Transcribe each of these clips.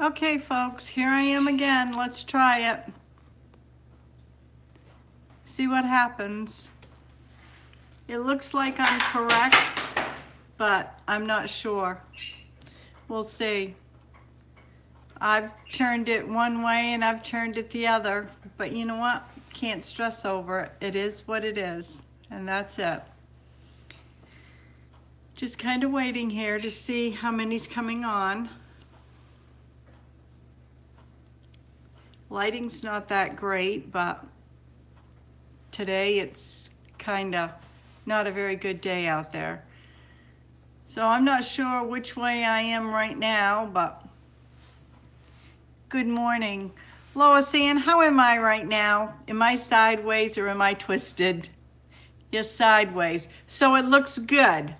Okay, folks, here I am again. Let's try it. See what happens. It looks like I'm correct, but I'm not sure. We'll see. I've turned it one way and I've turned it the other, but you know what? Can't stress over it. It is what it is, and that's it. Just kind of waiting here to see how many's coming on. Lighting's not that great, but today it's kind of not a very good day out there. So I'm not sure which way I am right now, but good morning. Lois Ann, how am I right now? Am I sideways or am I twisted? Yes, sideways. So it looks good.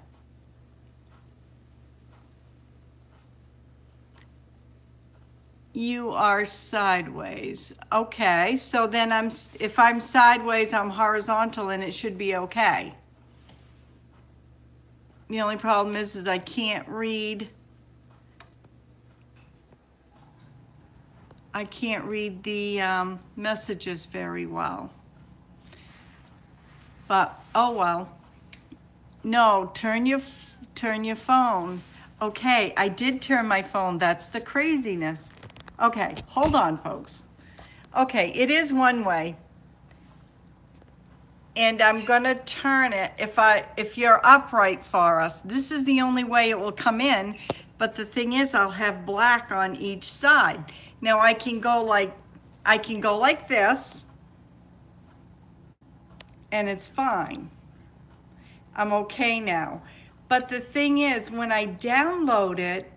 You are sideways. Okay, so then if I'm sideways, I'm horizontal and it should be okay. The only problem is I can't read. I can't read the messages very well. But, oh well. No, turn your phone. Okay, I did turn my phone. That's the craziness. Okay, hold on, folks. Okay, it is one way. And I'm gonna turn it if you're upright for us. This is the only way it will come in, but the thing is I'll have black on each side. Now I can go like this, and it's fine. I'm okay now. But the thing is, when I download it,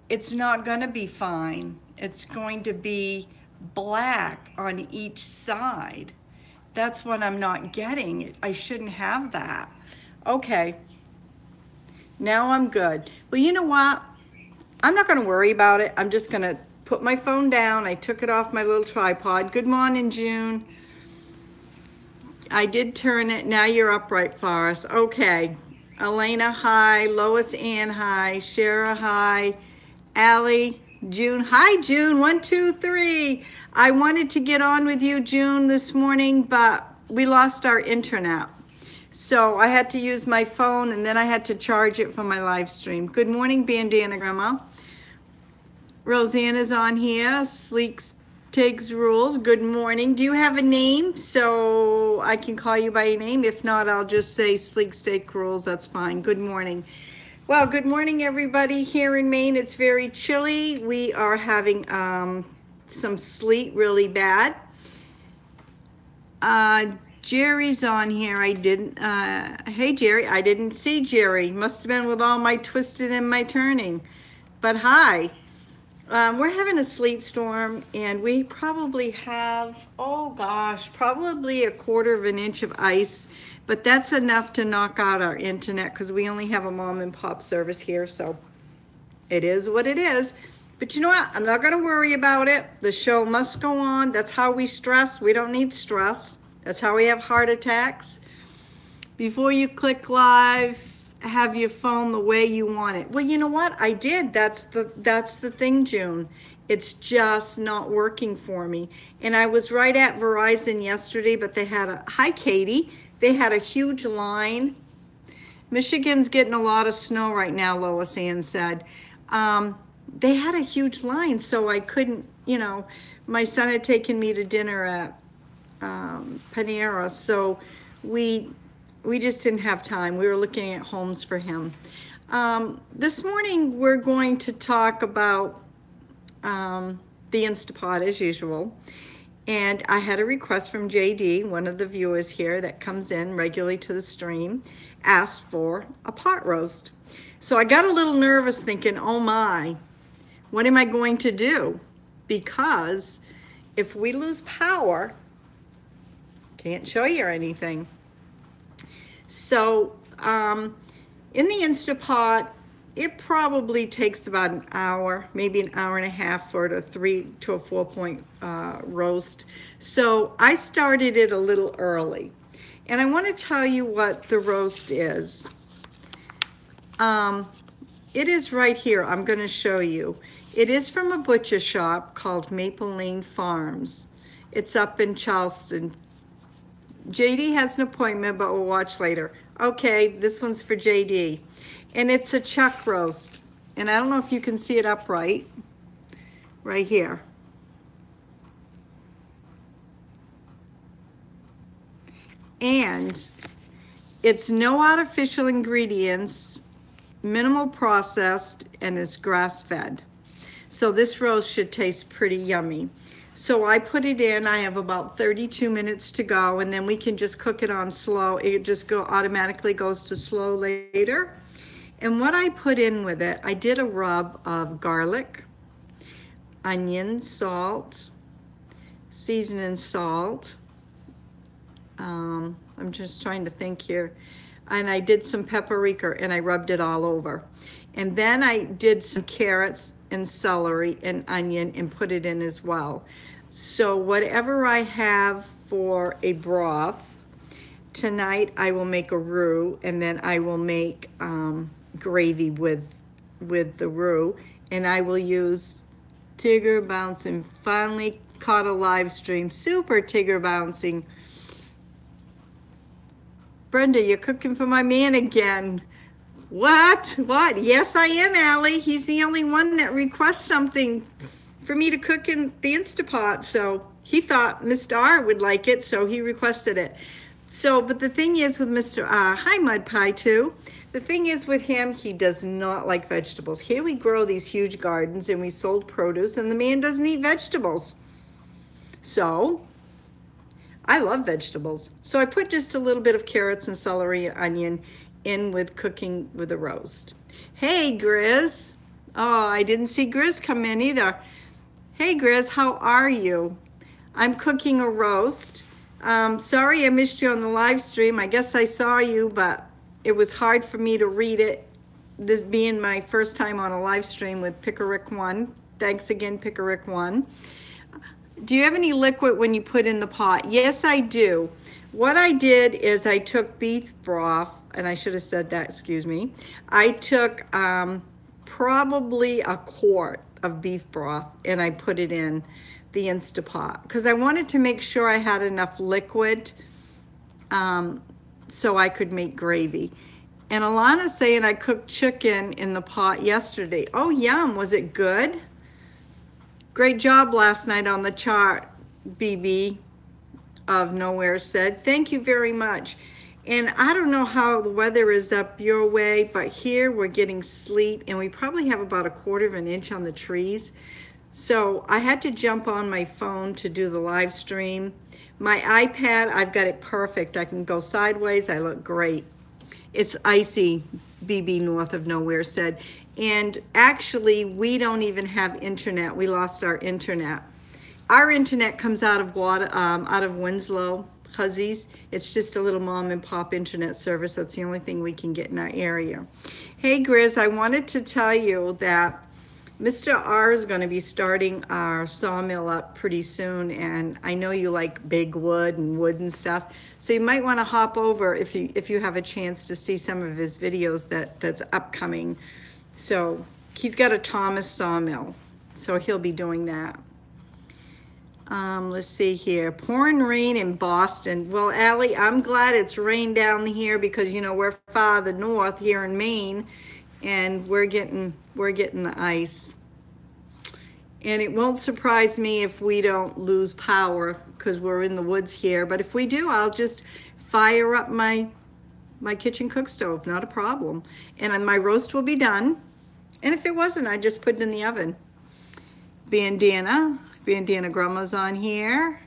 it's not gonna be fine. It's going to be black on each side. That's what I'm not getting. I shouldn't have that. Okay, now I'm good. Well, you know what? I'm not gonna worry about it. I'm just gonna put my phone down. I took it off my little tripod. Good morning, June. I did turn it. Now you're upright for us. Okay. Elena, hi. Lois Ann, hi. Shara, hi. Allie, June. Hi, June. 1, 2, 3. I wanted to get on with you, June, this morning, but we lost our internet. So I had to use my phone, and then I had to charge it for my live stream. Good morning, Bandana Grandma. Rosanna's on here. Sleek Tiggs Rules. Good morning. Do you have a name so I can call you by your name? If not, I'll just say Sleek Steak Rules. That's fine. Good morning. Well, good morning, everybody. Here in Maine, it's very chilly. We are having some sleet really bad. Jerry's on here. I didn't, hey Jerry, I didn't see Jerry. Must have been with all my twisting and my turning. But hi. We're having a sleet storm, and we probably have, oh gosh, probably a 1/4 of an inch of ice, but that's enough to knock out our internet because we only have a mom and pop service here, so it is what it is. But you know what? I'm not going to worry about it. The show must go on. That's how we stress. We don't need stress. That's how we have heart attacks. Before you click live, have your phone the way you want it. Well, you know what? I did. That's the thing, June. It's just not working for me. And I was right at Verizon yesterday, but they had hi Katie. They had a huge line. Michigan's getting a lot of snow right now, Lois Ann said. They had a huge line, so I couldn't, my son had taken me to dinner at Panera, so we just didn't have time. We were looking at homes for him. This morning, we're going to talk about the Instapot as usual. And I had a request from JD, one of the viewers here that comes in regularly to the stream, asked for a pot roast. So I got a little nervous thinking, oh my, what am I going to do? Because if we lose power, can't show you anything. So in the Instapot, it probably takes about an hour, maybe an hour and a half for a 3 to a 4 point roast. So I started it a little early. And I want to tell you what the roast is. It is right here. I'm going to show you. It is from a butcher shop called Maple Lane Farms. It's up in Charleston. JD has an appointment, but we'll watch later. Okay, this one's for JD. And it's a chuck roast. And I don't know if you can see it upright, right here. And it's no artificial ingredients, minimal processed, and is grass-fed. So this roast should taste pretty yummy. So I put it in, I have about 32 minutes to go, and then we can just cook it on slow. It just automatically goes to slow later. And what I put in with it, I did a rub of garlic, onion, salt, seasoning salt. I'm just trying to think here. And I did some paprika and I rubbed it all over. And then I did some carrots and celery and onion and put it in as well. So whatever I have for a broth, tonight I will make a roux, and then I will make gravy with the roux, and I will use Tigger Bouncing. Finally caught a live stream. Super Tigger Bouncing. Brenda, you're cooking for my man again. What? Yes, I am, Allie. He's the only one that requests something for me to cook in the Instapot. So he thought Mr. R would like it, so he requested it. So, but the thing is with Mr. R, hi Mud Pie too. The thing is with him, he does not like vegetables. Here we grow these huge gardens and we sold produce, and the man doesn't eat vegetables. So I love vegetables. So I put just a little bit of carrots and celery and onion in with cooking with a roast. Hey, Grizz. Oh, I didn't see Grizz come in either. Hey, Grizz, how are you? I'm cooking a roast. Sorry I missed you on the live stream. I guess I saw you, but it was hard for me to read it, this being my first time on a live stream with Pickerick One. Thanks again, Pickerick One. Do you have any liquid when you put in the pot? Yes, I do. What I did is I took beef broth, and I should have said that, excuse me. I took probably a quart of beef broth, and I put it in the Instapot because I wanted to make sure I had enough liquid so I could make gravy. And Alana's saying I cooked chicken in the pot yesterday. Oh, yum. Was it good? Great job last night on the chart, BB of Nowhere said. Thank you very much. And I don't know how the weather is up your way, but here we're getting sleet, and we probably have about 1/4 of an inch on the trees. So I had to jump on my phone to do the live stream. My iPad, I've got it perfect. I can go sideways. I look great. It's icy, BB North of Nowhere said. And actually, we don't even have internet. We lost our internet. Our internet comes out of Winslow, Huzzies. It's just a little mom and pop internet service. That's the only thing we can get in our area. Hey, Grizz, I wanted to tell you that Mr. R is going to be starting our sawmill up pretty soon, and I know you like big wood and stuff, so you might want to hop over if you have a chance to see some of his videos that's upcoming. So he's got a Thomas sawmill, so he'll be doing that. Let's see here. Pouring rain in Boston. Well, Allie, I'm glad it's rained down here because, you know, we're farther north here in Maine, and we're getting the ice. And it won't surprise me if we don't lose power because we're in the woods here. But if we do, I'll just fire up my kitchen cook stove, not a problem. And my roast will be done. And if it wasn't, I just put it in the oven. Bandana Grandma's on here.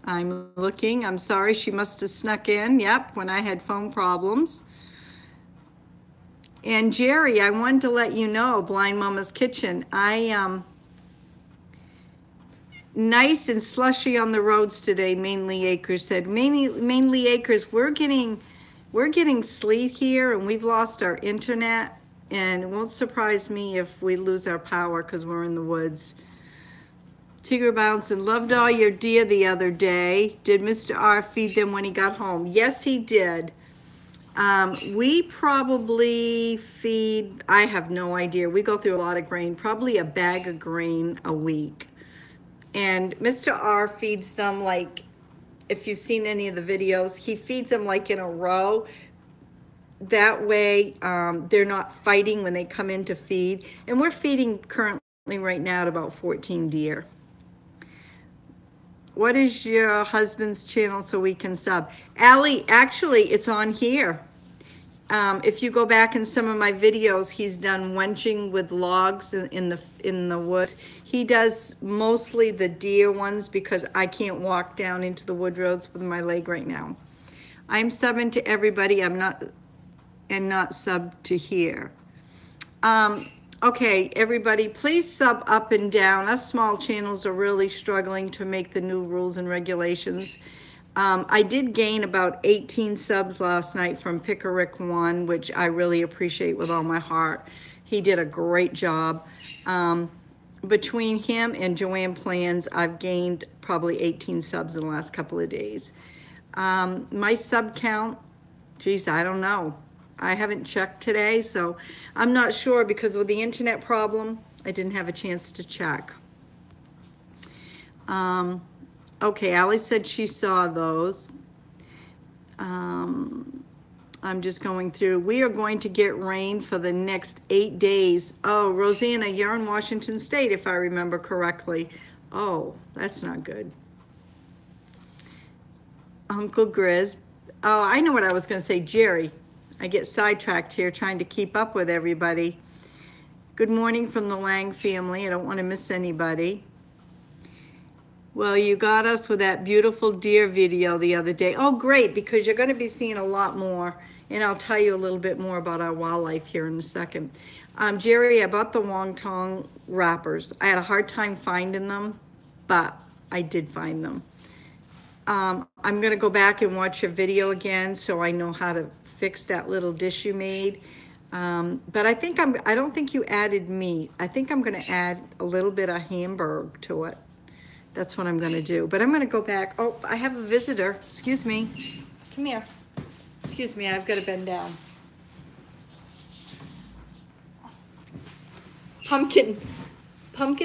I'm looking. I'm sorry, she must have snuck in. Yep, when I had phone problems. And Jerry, I wanted to let you know, Blind Mama's Kitchen, nice and slushy on the roads today, Mainly Acres said. Mainly Acres, we're getting sleet here, and we've lost our internet, and it won't surprise me if we lose our power because we're in the woods. Tigger Bouncing, loved all your deer the other day. Did Mr. R feed them when he got home? Yes, he did. We probably feed, I have no idea. We go through a lot of grain, probably a bag of grain a week. And Mr. R feeds them like, if you've seen any of the videos, he feeds them like in a row. That way, they're not fighting when they come in to feed. And we're feeding currently right now at about 14 deer. What is your husband's channel so we can sub? Allie, actually, it's on here. If you go back in some of my videos, he's done wenching with logs in the woods. He does mostly the deer ones because I can't walk down into the wood roads with my leg right now. I'm subbing to everybody. I'm not sub to here. Okay, everybody, please sub up and down. Us small channels are really struggling to make the new rules and regulations. I did gain about 18 subs last night from Pickerick One, which I really appreciate with all my heart. He did a great job. Between him and Joanne Plans, I've gained probably 18 subs in the last couple of days. My sub count, geez, I don't know. I haven't checked today, so I'm not sure because with the internet problem, I didn't have a chance to check. Okay, Allie said she saw those. I'm just going through. We are going to get rain for the next 8 days. Oh, Rosanna, you're in Washington State, if I remember correctly. Oh, that's not good. Uncle Grizz. Oh, I know what I was going to say. Jerry. I get sidetracked here trying to keep up with everybody. Good morning from the Lang family. I don't want to miss anybody. Well, you got us with that beautiful deer video the other day. Oh, great, because you're going to be seeing a lot more, and I'll tell you a little bit more about our wildlife here in a second. Jerry, I bought the wonton wrappers. I had a hard time finding them, but I did find them. I'm going to go back and watch your video again so I know how to fix that little dish you made. But I don't think you added meat. I think I'm going to add a little bit of hamburger to it. That's what I'm going to do. But I'm going to go back. Oh, I have a visitor. Excuse me. Come here. Excuse me, I've got to bend down. Pumpkin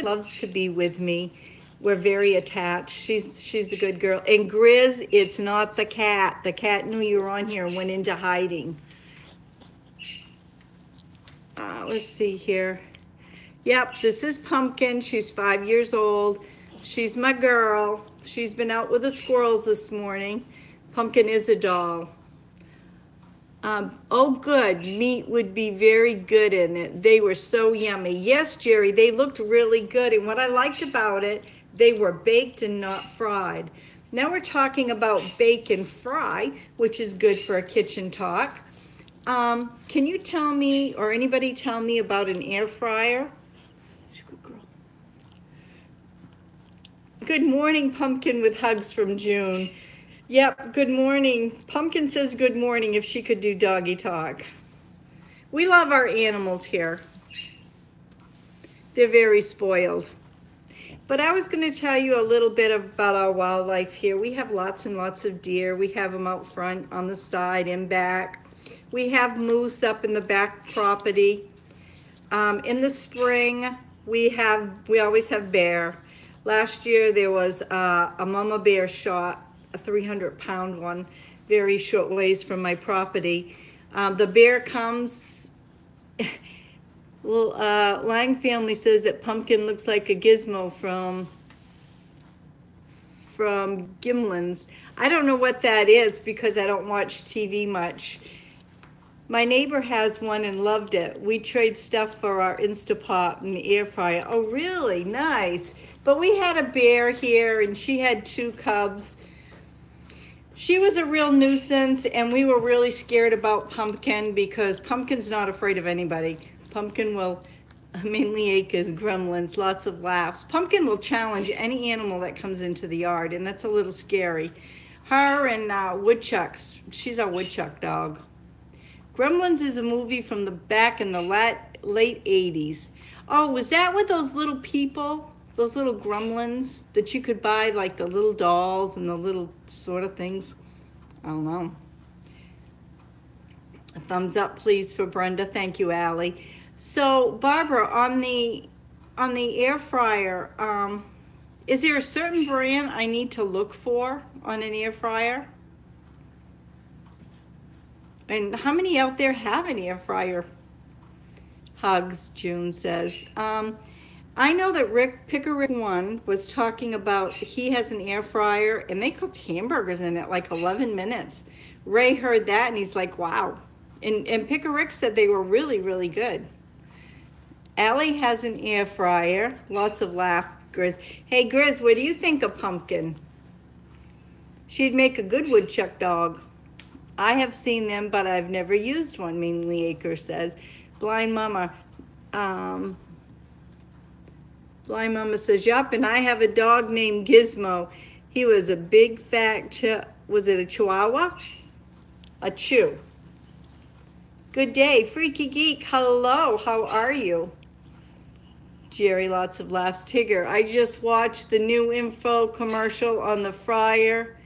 loves to be with me. We're very attached. She's a good girl. And Grizz, it's not the cat. The cat knew you were on here and went into hiding. Let's see here. Yep, this is Pumpkin. She's 5 years old. She's my girl. She's been out with the squirrels this morning. Pumpkin is a doll. Oh, good. Meat would be very good in it. They were so yummy. Yes, Jerry, they looked really good. And what I liked about it, they were baked and not fried. Now we're talking about bake and fry, which is good for a kitchen talk. Can you tell me, or anybody tell me about an air fryer? Good morning, Pumpkin, with hugs from June. Yep, good morning. Pumpkin says good morning if she could do doggy talk. We love our animals here. They're very spoiled. But I was going to tell you a little bit about our wildlife here. We have lots and lots of deer. We have them out front, on the side, and back. We have moose up in the back property. In the spring, we always have bear. Last year there was a mama bear shot, a 300-pound one, very short ways from my property. The bear comes. Well, Lang family says that Pumpkin looks like a gizmo from Gimlin's. I don't know what that is because I don't watch TV much. My neighbor has one and loved it. We trade stuff for our Instapot and the air fryer. Oh, really? Nice. But we had a bear here, and she had 2 cubs. She was a real nuisance, and we were really scared about Pumpkin because Pumpkin's not afraid of anybody. Pumpkin will mainly acres, gremlins, lots of laughs. Pumpkin will challenge any animal that comes into the yard, and that's a little scary. Her and woodchucks. She's a woodchuck dog. Gremlins is a movie from the back in the late 80s. Oh, was that with those little people, those little gremlins that you could buy, like the little dolls and the little sort of things? I don't know. A thumbs up, please, for Brenda. Thank you, Allie. So, Barbara, on the air fryer, is there a certain brand I need to look for on an air fryer? And how many out there have an air fryer? Hugs, June says. I know that Picker Rick 1 was talking about he has an air fryer and they cooked hamburgers in it like 11 minutes. Ray heard that and he's like, wow. And Picker Rick said they were really, really good. Allie has an air fryer. Lots of laugh, Grizz. Hey, Grizz, what do you think of Pumpkin? She'd make a good woodchuck dog. I have seen them, but I've never used one, Mainly Acre says. Blind Mama says, yup, and I have a dog named Gizmo. He was a big fat, was it a Chihuahua? A Chew. Good day, Freaky Geek, hello, how are you? Jerry, lots of laughs. Tigger, I just watched the new info commercial on the fryer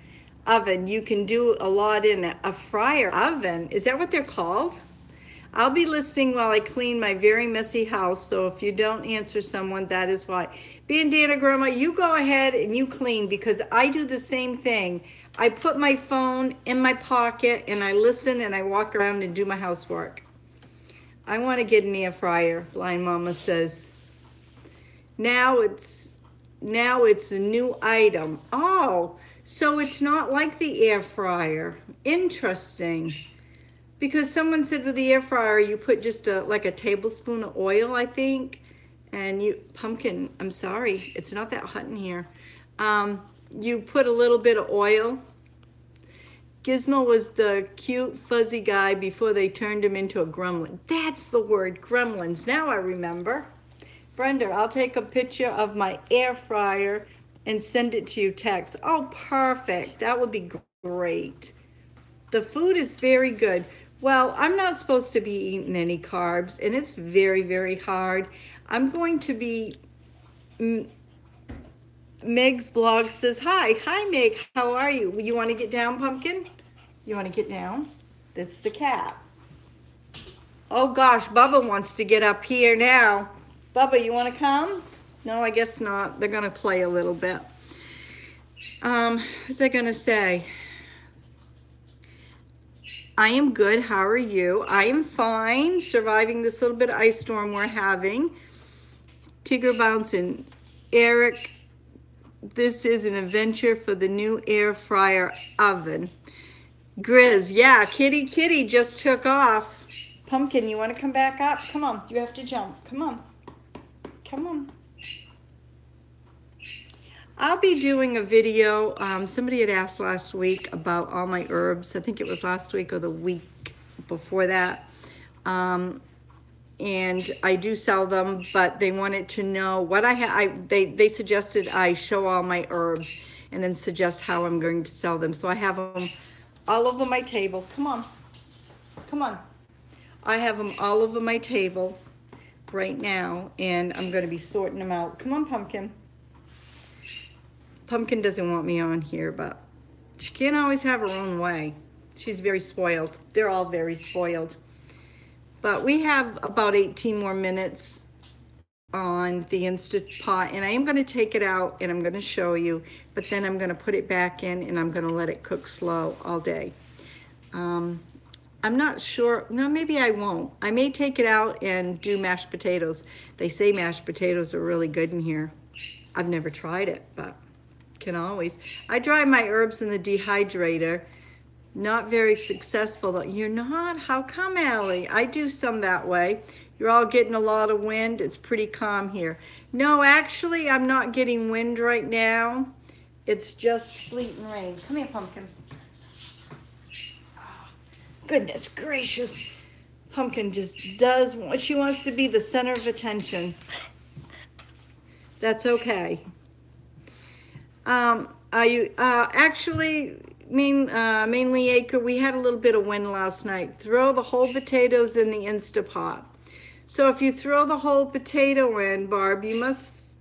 oven. You can do a lot in it. A fryer oven, is that what they're called? I'll be listening while I clean my very messy house, so if you don't answer someone, that is why. Bandana Grandma, you go ahead and you clean because I do the same thing. I put my phone in my pocket and I listen and I walk around and do my housework. I want to get an air fryer, Blind Mama says. Now it's a new item. Oh, so it's not like the air fryer. Interesting. Because someone said with the air fryer, you put just like a tablespoon of oil, I think. And Pumpkin, I'm sorry, it's not that hot in here. You put a little bit of oil. Gizmo was the cute, fuzzy guy before they turned him into a gremlin. That's the word, gremlins. Now I remember. Brenda, I'll take a picture of my air fryer and send it to you text. Oh, perfect. That would be great. The food is very good. Well, I'm not supposed to be eating any carbs, and it's very, very hard. I'm going to be... Meg's blog says, hi. Hi, Meg. How are you? You want to get down, Pumpkin? You want to get down? That's the cat. Oh, gosh. Bubba wants to get up here now. Bubba, you want to come? No, I guess not. They're going to play a little bit. What's I going to say? I am good. How are you? I am fine. Surviving this little bit of ice storm we're having. Tigger bouncing. Eric, this is an adventure for the new air fryer oven. Grizz, yeah, Kitty just took off. Pumpkin, you want to come back up? Come on, you have to jump. Come on. Come on. I'll be doing a video. Somebody had asked last week about all my herbs. I think it was last week or the week before that. And I do sell them, but they wanted to know what I have. They suggested I show all my herbs and then suggest how I'm going to sell them. So I have them all over my table. Come on. Come on. I have them all over my table right now, and I'm going to be sorting them out. Come on, Pumpkin. Pumpkin doesn't want me on here, but she can't always have her own way. She's very spoiled. They're all very spoiled. But we have about 18 more minutes on the Instant Pot, and I am going to take it out and I'm going to show you, but then I'm going to put it back in and I'm going to let it cook slow all day. I'm not sure. No, maybe I won't. I may take it out and do mashed potatoes. They say mashed potatoes are really good in here. I've never tried it, but can always. I dry my herbs in the dehydrator. Not very successful though. You're not? How come, Allie? I do some that way. You're all getting a lot of wind. It's pretty calm here. No, actually, I'm not getting wind right now. It's just sleet and rain. Come here, Pumpkin. Goodness gracious. Pumpkin just does what she wants to be, the center of attention. That's okay. Actually, Mainly Acre, we had a little bit of wind last night. Throw the whole potatoes in the Instapot. So if you throw the whole potato in, Barb, you must,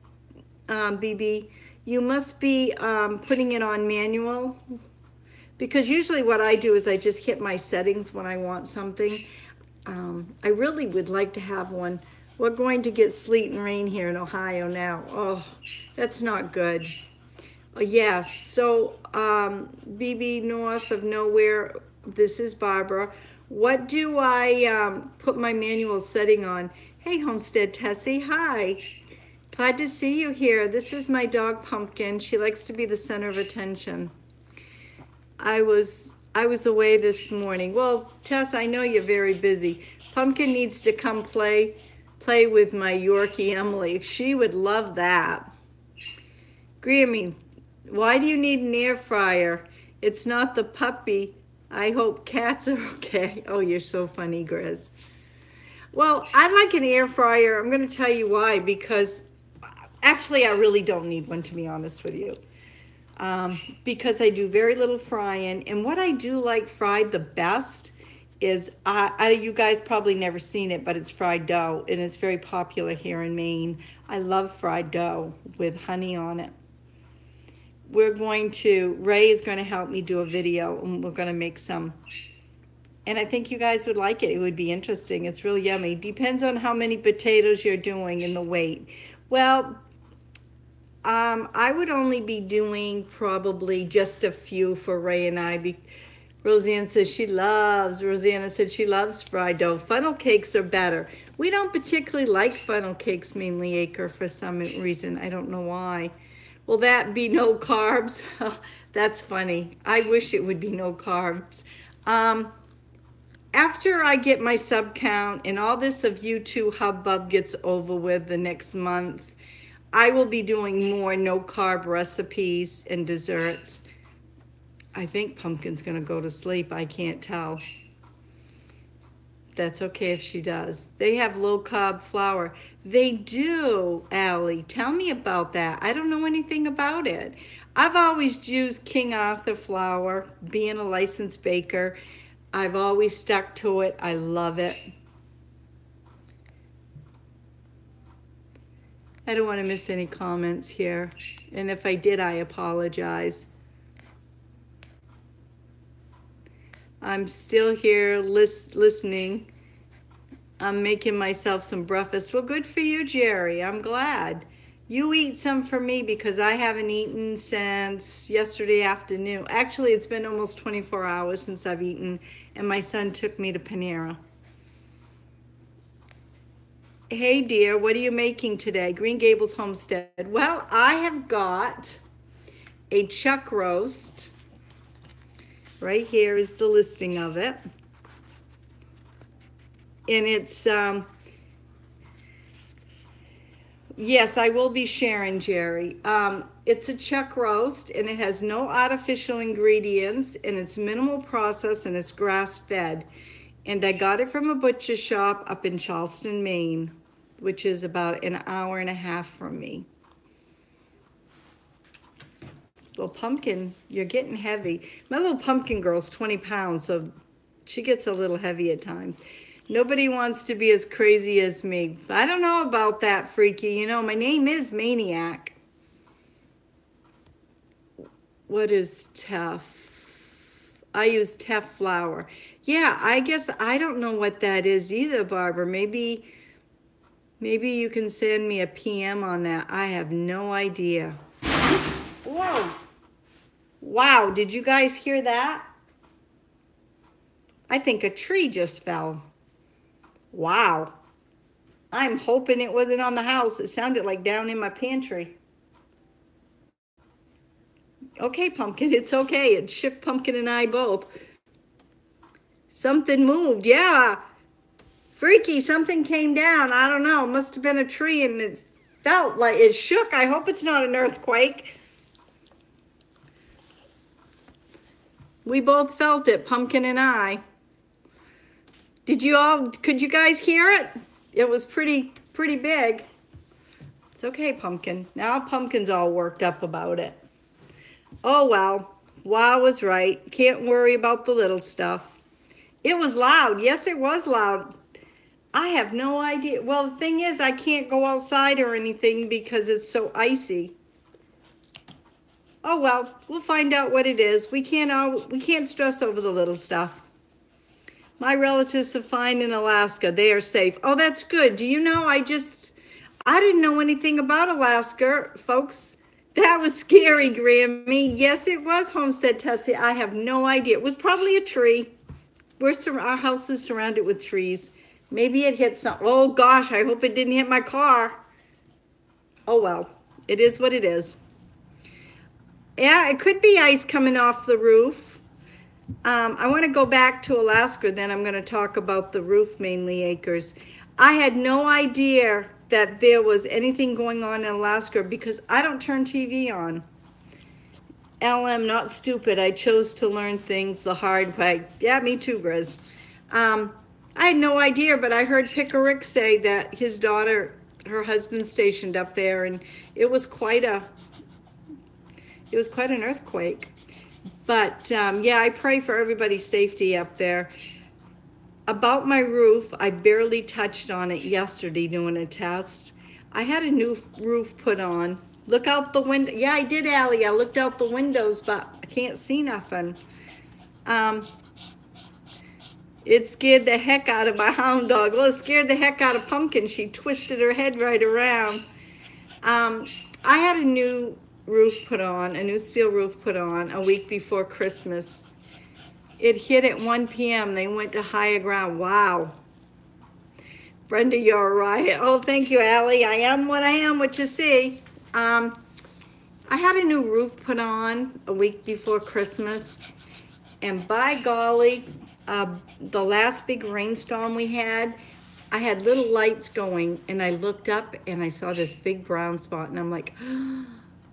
BB, you must be putting it on manual. because usually what I do is I just hit my settings when I want something. I really would like to have one. We're going to get sleet and rain here in Ohio now. Oh, that's not good. Oh, yes, so BB North of Nowhere, this is Barbara. What do I put my manual setting on? Hey, Homestead Tessie, hi. Glad to see you here. This is my dog Pumpkin. She likes to be the center of attention. I was away this morning. Well, Tess, I know you're very busy. Pumpkin needs to come play with my Yorkie Emily. She would love that. Grammy, why do you need an air fryer? It's not the puppy. I hope cats are okay. Oh, you're so funny, Grizz. Well, I like an air fryer. I'm going to tell you why, because actually I really don't need one, to be honest with you. Because I do very little frying, and what I do like fried the best is, you guys probably never seen it, but it's fried dough, and it's very popular here in Maine. I love fried dough with honey on it. Ray is going to help me do a video, and we're going to make some, and I think you guys would like it. It would be interesting. It's really yummy. Depends on how many potatoes you're doing and the weight. Well, I would only be doing probably just a few for Ray and I. Rosanna said she loves fried dough. Funnel cakes are better. We don't particularly like funnel cakes, mainly Acre, for some reason. I don't know why. Will that be no carbs? That's funny. I wish it would be no carbs. After I get my sub count and all this of YouTube hubbub gets over with the next month, I will be doing more no carb recipes and desserts. I think Pumpkin's gonna go to sleep. I can't tell. That's okay if she does. They have low carb flour. They do, Allie. Tell me about that. I don't know anything about it. I've always used King Arthur flour, being a licensed baker. I've always stuck to it. I love it. I don't want to miss any comments here. And if I did, I apologize. I'm still here listening. I'm making myself some breakfast. Well, good for you, Jerry. I'm glad. You eat some for me because I haven't eaten since yesterday afternoon. Actually, it's been almost 24 hours since I've eaten, and my son took me to Panera. Hey, dear, what are you making today? Green Gables Homestead. Well, I have got a chuck roast. Right here is the listing of it. And it's, yes, I will be sharing, Jerry. It's a chuck roast, and it has no artificial ingredients, and it's minimal processed, and it's grass-fed. And I got it from a butcher shop up in Charleston, Maine, which is about an hour and a half from me. Well, Pumpkin, you're getting heavy. My little pumpkin girl's 20 pounds, so she gets a little heavy at times. Nobody wants to be as crazy as me. I don't know about that, Freaky. You know, my name is Maniac. What is Teff? I use Teff flour. Yeah, I guess I don't know what that is either, Barbara. Maybe you can send me a PM on that. I have no idea. Whoa. Wow, did you guys hear that? I think a tree just fell. Wow. I'm hoping it wasn't on the house. It sounded like down in my pantry. Okay, Pumpkin, it's okay. It shook Pumpkin and I both. Something moved, yeah. Freaky, something came down. I don't know. It must have been a tree, and it felt like it shook. I hope it's not an earthquake. We both felt it, Pumpkin and I. Could you guys hear it? It was pretty big. It's okay, Pumpkin. Now Pumpkin's all worked up about it. Oh, well. Wow was right. Can't worry about the little stuff. It was loud. Yes, it was loud. I have no idea. Well, the thing is, I can't go outside or anything because it's so icy. Oh well, we'll find out what it is. We can't stress over the little stuff. My relatives are fine in Alaska. They are safe. Oh, that's good. Do you know, I didn't know anything about Alaska, folks. That was scary, Grammy. Yes, it was Homestead Tessie. I have no idea. It was probably a tree. Our house is surrounded with trees. Maybe it hit some. Oh gosh, I hope it didn't hit my car. Oh well, it is what it is. Yeah, it could be ice coming off the roof. I want to go back to Alaska, then I'm going to talk about the roof, mainly acres. I had no idea that there was anything going on in Alaska because I don't turn TV on. LM, not stupid. I chose to learn things the hard way. Yeah, me too, Grizz. I had no idea, but I heard Pickerick say that his daughter, her husband, stationed up there, and it was quite an earthquake. But yeah, I pray for everybody's safety up there. About my roof, I barely touched on it yesterday doing a test. I had a new roof put on. Look out the window. Yeah, I did, Allie. I looked out the windows, but I can't see nothing. Um, it scared the heck out of my hound dog. Well, it scared the heck out of Pumpkin. She twisted her head right around. I had a new roof put on, a new steel roof put on a week before Christmas. It hit at 1 p.m. They went to higher ground. Wow. Brenda, you're right. Oh, thank you, Allie. I am what you see. I had a new roof put on a week before Christmas. And by golly, the last big rainstorm we had, I had little lights going. And I looked up and I saw this big brown spot. And I'm like,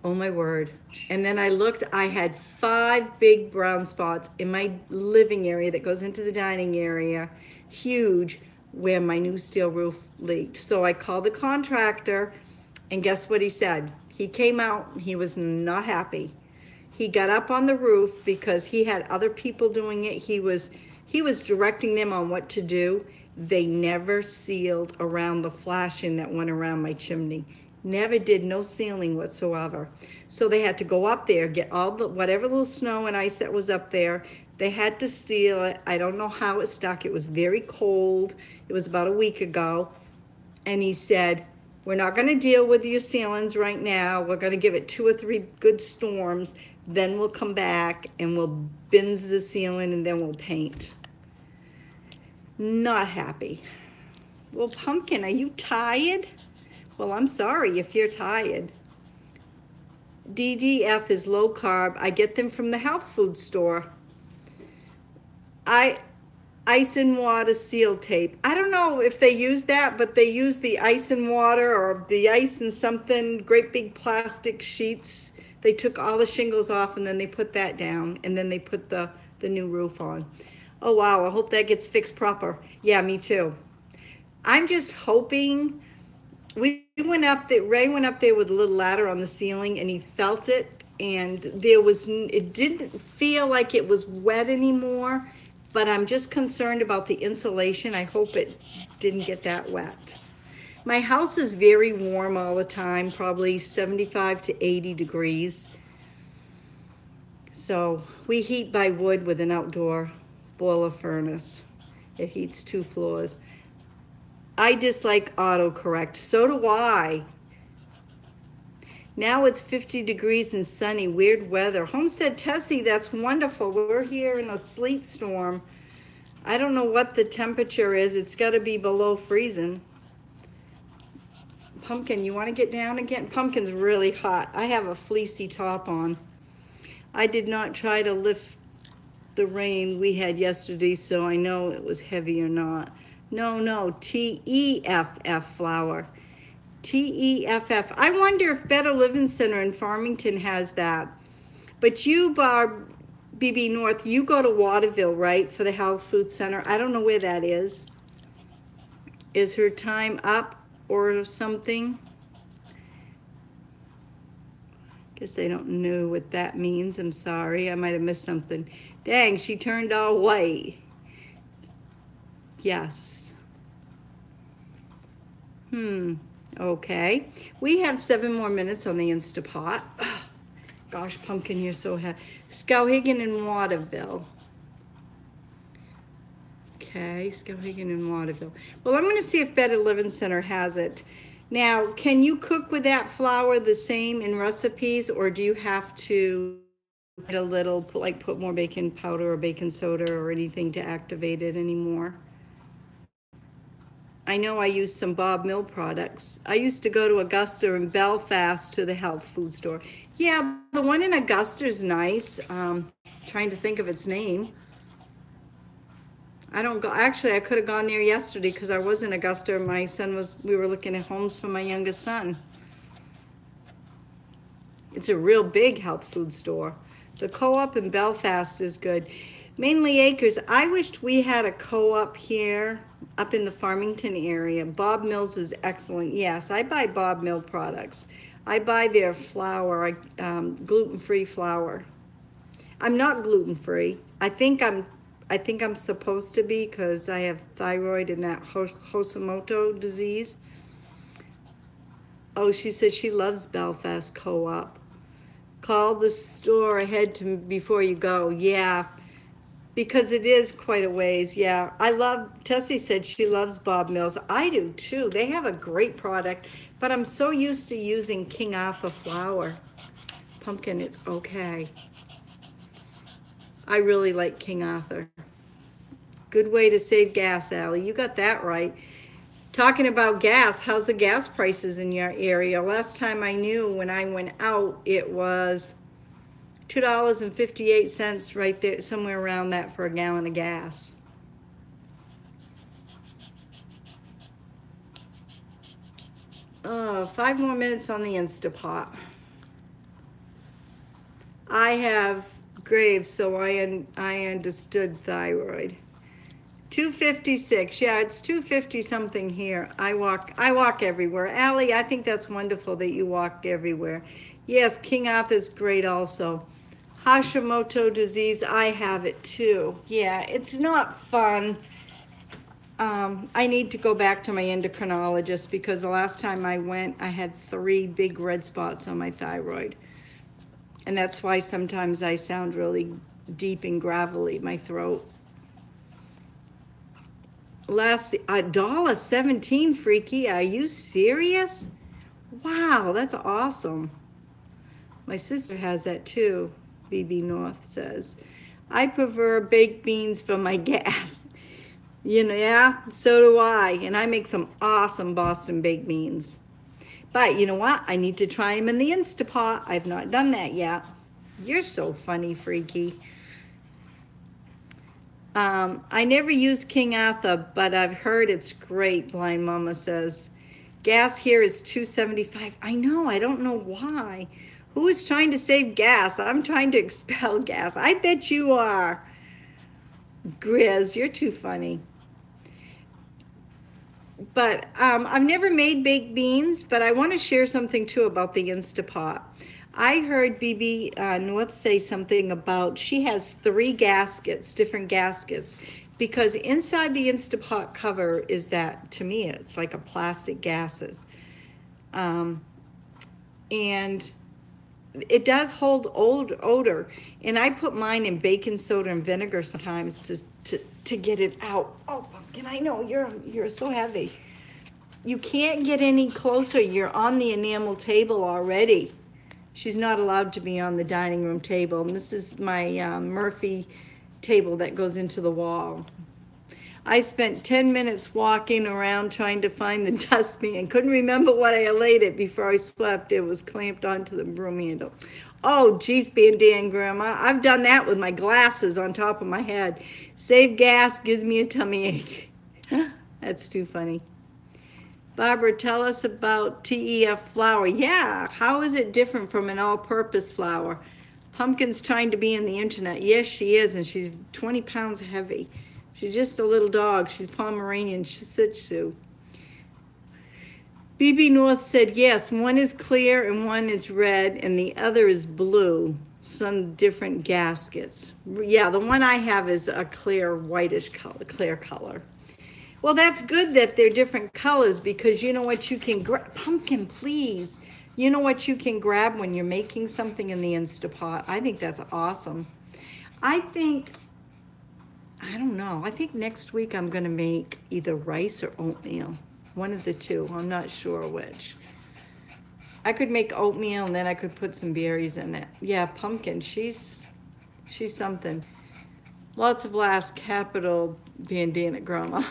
oh my word. And then I looked, I had 5 big brown spots in my living area that goes into the dining area, huge, where my new steel roof leaked. So I called the contractor, and guess what he said? He came out, he was not happy. He got up on the roof because he had other people doing it. He was directing them on what to do. They never sealed around the flashing that went around my chimney. Never did, no sealing whatsoever. So they had to go up there, get all the whatever little snow and ice that was up there. They had to seal it. I don't know how it stuck. It was very cold. It was about a week ago. And he said, we're not going to deal with your sealings right now. We're going to give it 2 or 3 good storms. Then we'll come back and we'll binge the ceiling and then we'll paint. Not happy. Well, Pumpkin, are you tired? Well, I'm sorry if you're tired. DDF is low carb. I get them from the health food store. Ice and water seal tape. I don't know if they use that, but they use the ice and water or the ice and something, great big plastic sheets. They took all the shingles off and then they put that down and then they put the new roof on. Oh wow, I hope that gets fixed proper. Yeah, me too. I'm just hoping. Ray went up there with a little ladder on the ceiling and he felt it, and it didn't feel like it was wet anymore, but I'm just concerned about the insulation. I hope it didn't get that wet. My house is very warm all the time, probably 75 to 80 degrees. So we heat by wood with an outdoor boiler furnace. It heats 2 floors. I dislike autocorrect. So do I. Now it's 50 degrees and sunny, weird weather. Homestead Tessie, that's wonderful. We're here in a sleet storm. I don't know what the temperature is. It's got to be below freezing. Pumpkin, you want to get down again? Pumpkin's really hot. I have a fleecy top on. I did not try to lift the rain we had yesterday, so I know it was heavy or not. No, T-E-F-F flower. T-E-F-F. I wonder if Better Living Center in Farmington has that. But you, Barb, BB North, you go to Waterville, right, for the Health Food Center. I don't know where that is. Is her time up or something? Guess they don't know what that means. I'm sorry. I might have missed something. Dang, she turned all white. Yes. Okay. We have 7 more minutes on the Instapot. Gosh, pumpkin, you're so happy. Skowhegan and Waterville. Okay, Skowhegan and Waterville. Well, I'm going to see if Better Living Center has it. Now, can you cook with that flour the same in recipes, or do you have to add a little, like put more baking powder or baking soda or anything to activate it anymore? I know I use some Bob Mill products. I used to go to Augusta and Belfast to the health food store. Yeah, the one in Augusta's nice. Trying to think of its name. I don't go, actually, I could have gone there yesterday because I was in Augusta. We were looking at homes for my youngest son. It's a real big health food store. The co-op in Belfast is good. Mainly Acres, I wished we had a co-op here up in the Farmington area. Bob Mills is excellent. Yes, I buy Bob Mill products. I buy their flour, gluten-free flour. I'm not gluten-free. I think I'm supposed to be because I have thyroid and that Hashimoto disease. Oh, she says she loves Belfast Co-op. Call the store ahead before you go. Yeah, because it is quite a ways. Yeah, Tessie said she loves Bob Mills. I do too. They have a great product, but I'm so used to using King Arthur flour. Pumpkin, it's okay. I really like King Arthur. Good way to save gas, Allie. You got that right. Talking about gas, how's the gas prices in your area? Last time I knew, when I went out, it was $2.58 right there, somewhere around that for a gallon of gas. Oh, 5 more minutes on the Instapot. I have Graves, so I understood thyroid. 256. Yeah, it's 250 something here. I walk everywhere. Allie, I think that's wonderful that you walk everywhere. Yes, King Arthur's great also. Hashimoto disease, I have it too. Yeah, it's not fun. I need to go back to my endocrinologist because the last time I went, I had 3 big red spots on my thyroid. And that's why sometimes I sound really deep and gravelly, my throat. $1.17, Freaky. Are you serious? Wow, that's awesome. My sister has that too, BB North says. I prefer baked beans for my gas. Yeah, so do I. And I make some awesome Boston baked beans. But you know what? I need to try them in the Instapot. I've not done that yet. You're so funny, Freaky. I never use King Arthur, but I've heard it's great, Blind Mama says. Gas here is $2.75. I know, I don't know why. Who is trying to save gas? I'm trying to expel gas. I bet you are. Grizz, you're too funny. But I've never made baked beans, but I want to share something too about the Instapot. I heard BB North say something about she has 3 gaskets, different gaskets, because inside the Instapot cover is that, to me, it's like a plastic gases. And it does hold old odor. And I put mine in baking soda and vinegar sometimes to get it out. Oh, Pumpkin, I know, you're so heavy. You can't get any closer. You're on the enamel table already. She's not allowed to be on the dining room table. And this is my Murphy table that goes into the wall. I spent 10 minutes walking around trying to find the dustpan. Couldn't remember what I laid it before I swept. It was clamped onto the broom handle. Oh, geez, Dan, Grandma. I've done that with my glasses on top of my head. Save gas, gives me a tummy ache. That's too funny. Barbara, tell us about TEF flour. Yeah, how is it different from an all-purpose flour? Pumpkin's trying to be in the internet. Yes, she is, and she's 20 pounds heavy. She's just a little dog. She's Pomeranian Shih Tzu. BB North said, yes, one is clear and one is red, and the other is blue. Some different gaskets. Yeah, the one I have is a clear whitish color, clear color. Well, that's good that they're different colors because you know what you can Pumpkin, please. You know what you can grab when you're making something in the Instapot? I think that's awesome. I think, I don't know, I think next week I'm gonna make either rice or oatmeal. One of the two, I'm not sure which. I could make oatmeal and then I could put some berries in it. Yeah, pumpkin, she's something. Lots of laughs, capital bandana grandma.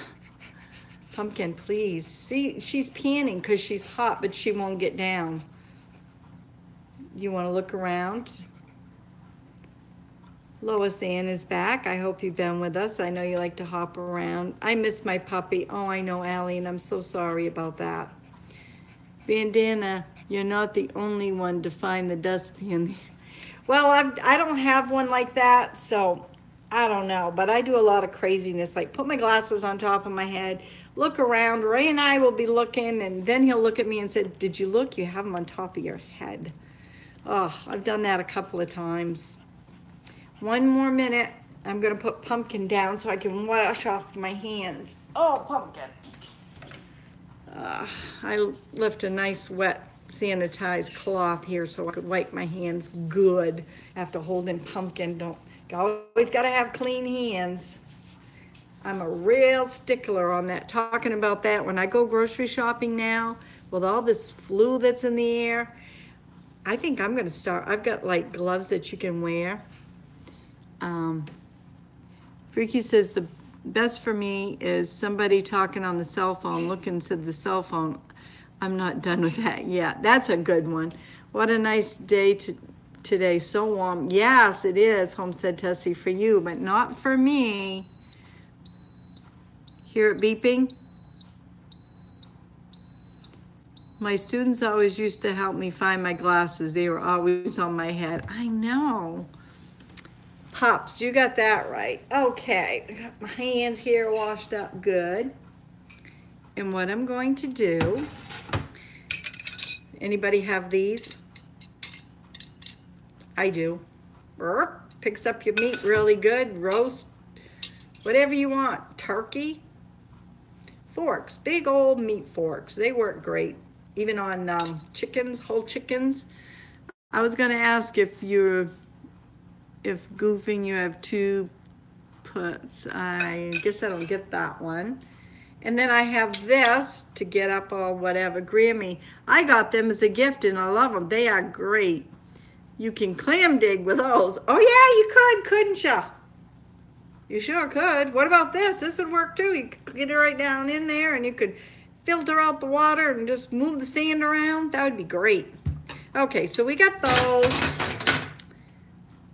Pumpkin, please. See, she's panning because she's hot, but she won't get down. You want to look around? Lois Ann is back. I hope you've been with us. I know you like to hop around. I miss my puppy. Oh, I know, Allie, and I'm so sorry about that. Bandana, you're not the only one to find the dustpan. Well, I don't have one like that, so I don't know. But I do a lot of craziness, like put my glasses on top of my head, look around. Ray and I will be looking, and then he'll look at me and say, did you look? You have them on top of your head. Oh, I've done that a couple of times. One more minute. I'm going to put pumpkin down so I can wash off my hands. Oh, pumpkin. I left a nice wet sanitized cloth here so I could wipe my hands good after holding pumpkin. Don't always got to have clean hands. I'm a real stickler on that. Talking about that, when I go grocery shopping now with all this flu that's in the air, I think I'm going to start. I've got like gloves that you can wear. Freaky says the best for me is somebody talking on the cell phone, looking to the cell phone. I'm not done with that yet. That's a good one. What a nice day today. So warm. Yes, it is, Homestead Tessie, for you, but not for me. Hear it beeping? My students always used to help me find my glasses. They were always on my head. I know. Pops, you got that right. Okay, I got my hands here washed up good. And what I'm going to do, anybody have these? I do. Picks up your meat really good, roast, whatever you want. Turkey. Forks, big old meat forks. They work great, even on chickens, whole chickens. I was gonna ask if goofing you have two puts. I guess I don't get that one. And then I have this to get up or whatever. Grammy, I got them as a gift and I love them. They are great. You can clam dig with those. Oh yeah, you could, couldn't you? You sure could. What about this? This would work too. You could get it right down in there and you could filter out the water and just move the sand around. That would be great. Okay, so we got those.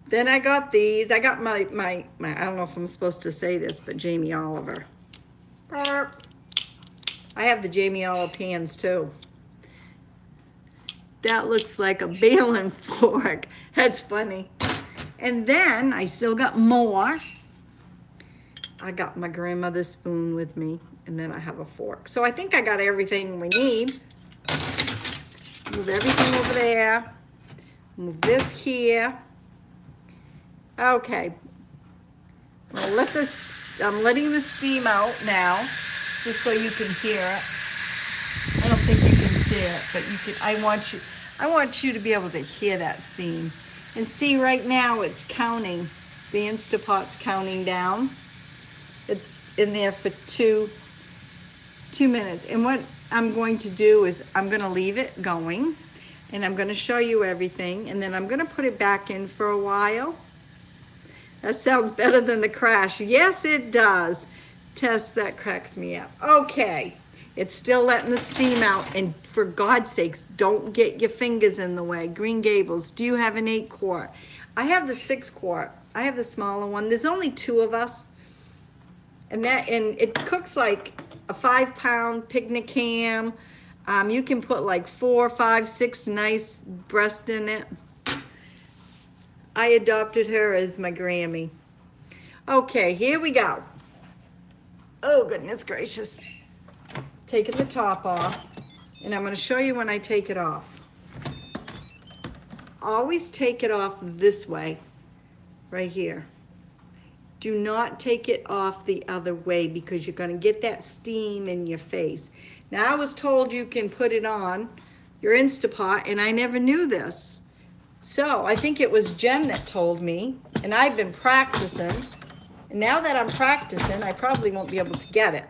Then I got these. I got my I don't know if I'm supposed to say this, but Jamie Oliver. I have the Jamie Oliver pans too. That looks like a baling fork. That's funny. And then I still got more. I got my grandmother's spoon with me, and then I have a fork. So I think I got everything we need. Move everything over there. Move this here. Okay. Well, I'm letting the steam out now, just so you can hear it. I don't think you can see it, but you can. I want you to be able to hear that steam. And see, right now it's counting. The Instapot's counting down. It's in there for two minutes. And what I'm going to do is I'm going to leave it going, and I'm going to show you everything, and then I'm going to put it back in for a while. That sounds better than the crash. Yes, it does. Tess, that cracks me up. Okay, it's still letting the steam out, and for God's sakes, don't get your fingers in the way. Green Gables, do you have an 8-quart? I have the 6-quart. I have the smaller one. There's only 2 of us, and it cooks like a 5-pound picnic ham. You can put like 4, 5, 6 nice breasts in it. I adopted her as my Grammy. Okay, here we go. Oh, goodness gracious. Taking the top off, and I'm going to show you when I take it off. Always take it off this way, right here. Do not take it off the other way because you're going to get that steam in your face. Now, I was told you can put it on your Instapot, and I never knew this. So I think it was Jen that told me, and I've been practicing. And now that I'm practicing, I probably won't be able to get it.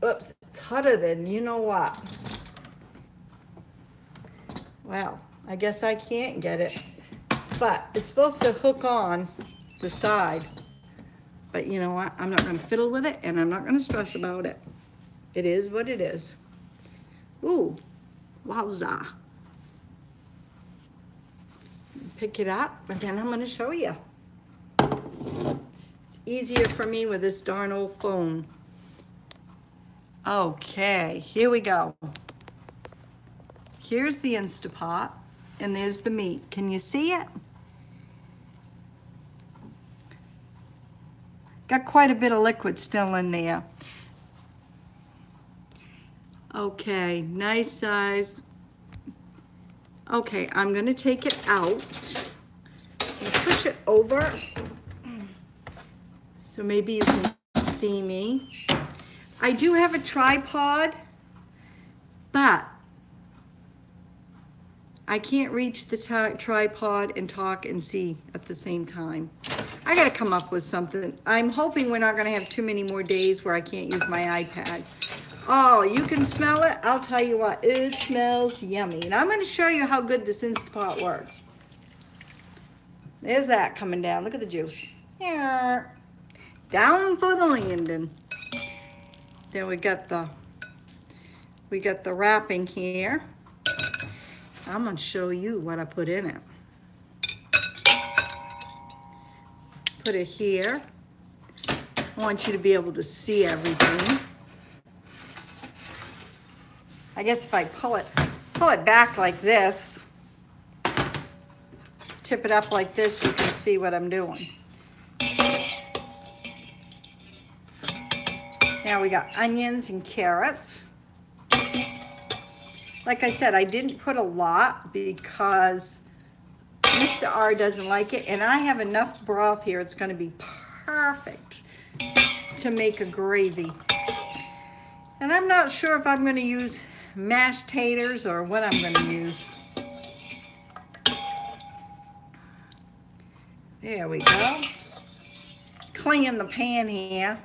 Oops, it's hotter than you know what. Well, I guess I can't get it. But it's supposed to hook on the side. But you know what? I'm not going to fiddle with it, and I'm not going to stress about it. It is what it is. Ooh, wowza. Pick it up, and then I'm going to show you. It's easier for me with this darn old phone. Okay, here we go. Here's the Instapot, and there's the meat. Can you see it? Got quite a bit of liquid still in there. Okay, nice size. Okay, I'm gonna take it out. Push it over so maybe you can see me. I do have a tripod, but I can't reach the tripod and talk and see at the same time. I gotta come up with something. I'm hoping we're not gonna have too many more days where I can't use my iPad. Oh, you can smell it? I'll tell you what, it smells yummy. And I'm gonna show you how good this Instapot works. There's that coming down, look at the juice. Here. Down for the landing. Then we got the wrapping here. I'm gonna show you what I put in it. Put it here. I want you to be able to see everything. I guess if I pull it back like this, tip it up like this, you can see what I'm doing. Now we got onions and carrots. Like I said, I didn't put a lot because Mr. R doesn't like it, and I have enough broth here. It's going to be perfect to make a gravy. And I'm not sure if I'm going to use mashed taters or what I'm going to use. There we go. Clean the pan here.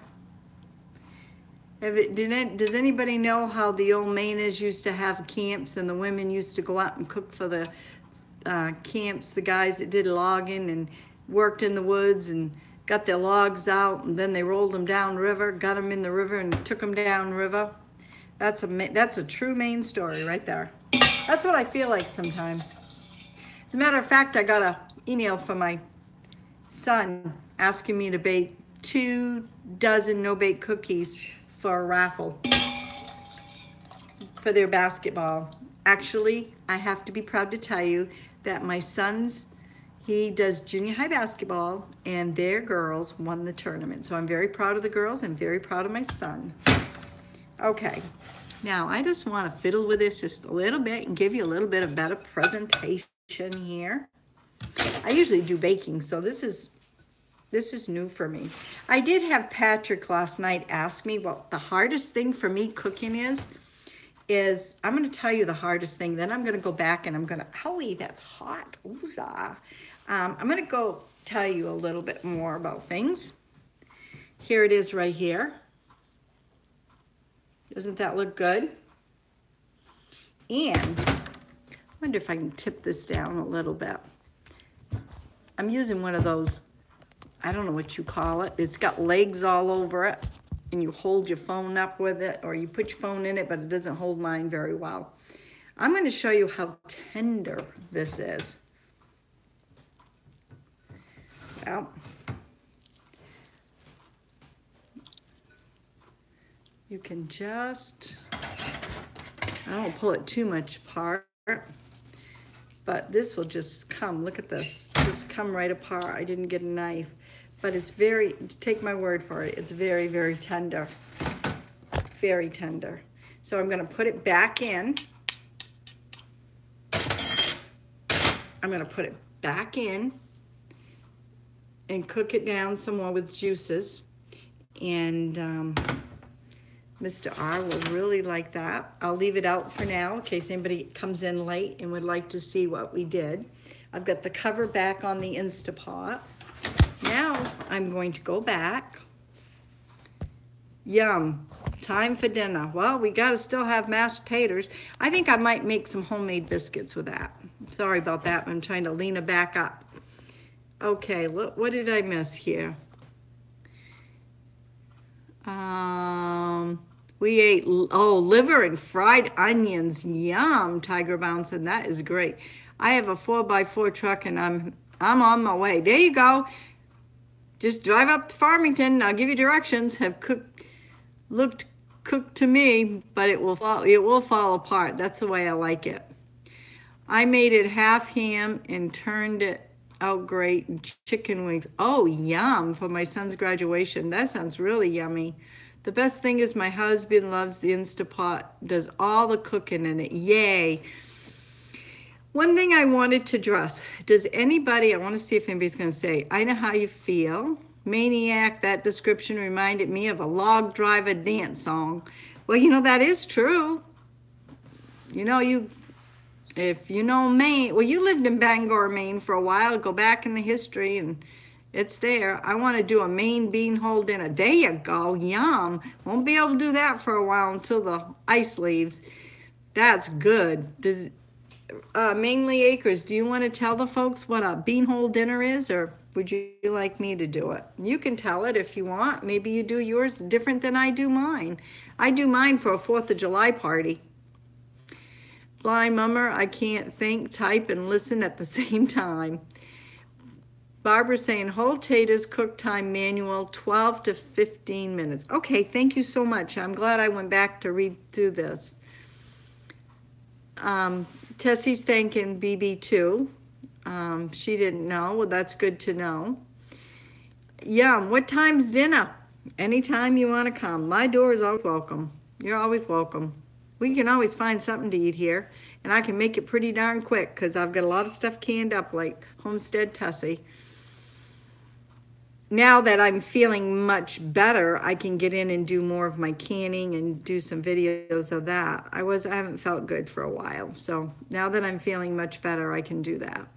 Does anybody know how the old Mainers used to have camps and the women used to go out and cook for the camps, the guys that did logging and worked in the woods and got their logs out and then they rolled them down river, got them in the river and took them down river? That's a true Maine story right there. That's what I feel like sometimes. As a matter of fact, I got an email from my son asking me to bake 2 dozen no-bake cookies for a raffle for their basketball. Actually, I have to be proud to tell you that my son's, he does junior high basketball and their girls won the tournament. So I'm very proud of the girls and very proud of my son. Okay, now I just want to fiddle with this just a little bit and give you a little bit of better presentation here. I usually do baking, so this is new for me. I did have Patrick last night ask me what the hardest thing for me cooking is I'm going to tell you the hardest thing. Then I'm going to go back and I'm going to, owie, that's hot. Ooh-zah. I'm going to go tell you a little bit more about things. Here it is right here. Doesn't that look good? And I wonder if I can tip this down a little bit. I'm using one of those, I don't know what you call it. It's got legs all over it, and you hold your phone up with it, or you put your phone in it, but it doesn't hold mine very well. I'm going to show you how tender this is. Well, you can just, I don't pull it too much apart, but this will just come, look at this, just come right apart. I didn't get a knife. But it's very, take my word for it, it's very, very tender. Very tender. So I'm gonna put it back in. I'm gonna put it back in and cook it down some more with juices. And Mr. R will really like that. I'll leave it out for now in case anybody comes in late and would like to see what we did. I've got the cover back on the Instapot. Now I'm going to go back. Yum, time for dinner. Well, we gotta still have mashed taters. I think I might make some homemade biscuits with that. Sorry about that, I'm trying to lean it back up. Okay, look, what did I miss here? We ate, liver and fried onions. Yum, Tiger Bouncing, that is great. I have a 4x4 truck and I'm on my way. There you go. Just drive up to Farmington. I'll give you directions. Have looked cooked to me, but it will fall apart. That's the way I like it. I made it half ham and turned it out great. Chicken wings. Oh, yum, for my son's graduation. That sounds really yummy. The best thing is my husband loves the Instapot, does all the cooking in it. Yay. One thing I wanted to address, I want to see if anybody's going to say, I know how you feel. Maniac, that description reminded me of a log driver dance song. Well, that is true. If you know Maine, well, you lived in Bangor, Maine for a while. Go back in the history and it's there. I want to do a Maine beanhole dinner. There you go. Yum. Won't be able to do that for a while until the ice leaves. That's good. Mainly Acres, do you want to tell the folks what a beanhole dinner is, or would you like me to do it? You can tell it if you want. Maybe you do yours different than I do mine. I do mine for a 4th of July party. Blind mummer, I can't think, type, and listen at the same time. Barbara's saying whole taters cook time manual 12 to 15 minutes. Okay, thank you so much. I'm glad I went back to read through this. Tessie's thanking BB too. She didn't know. Well, that's good to know. Yum. What time's dinner? Anytime you want to come. My door is always welcome. You're always welcome. We can always find something to eat here, and I can make it pretty darn quick because I've got a lot of stuff canned up like Homestead Tessie. Now that I'm feeling much better, I can get in and do more of my canning and do some videos of that. I haven't felt good for a while, so now that I'm feeling much better, I can do that.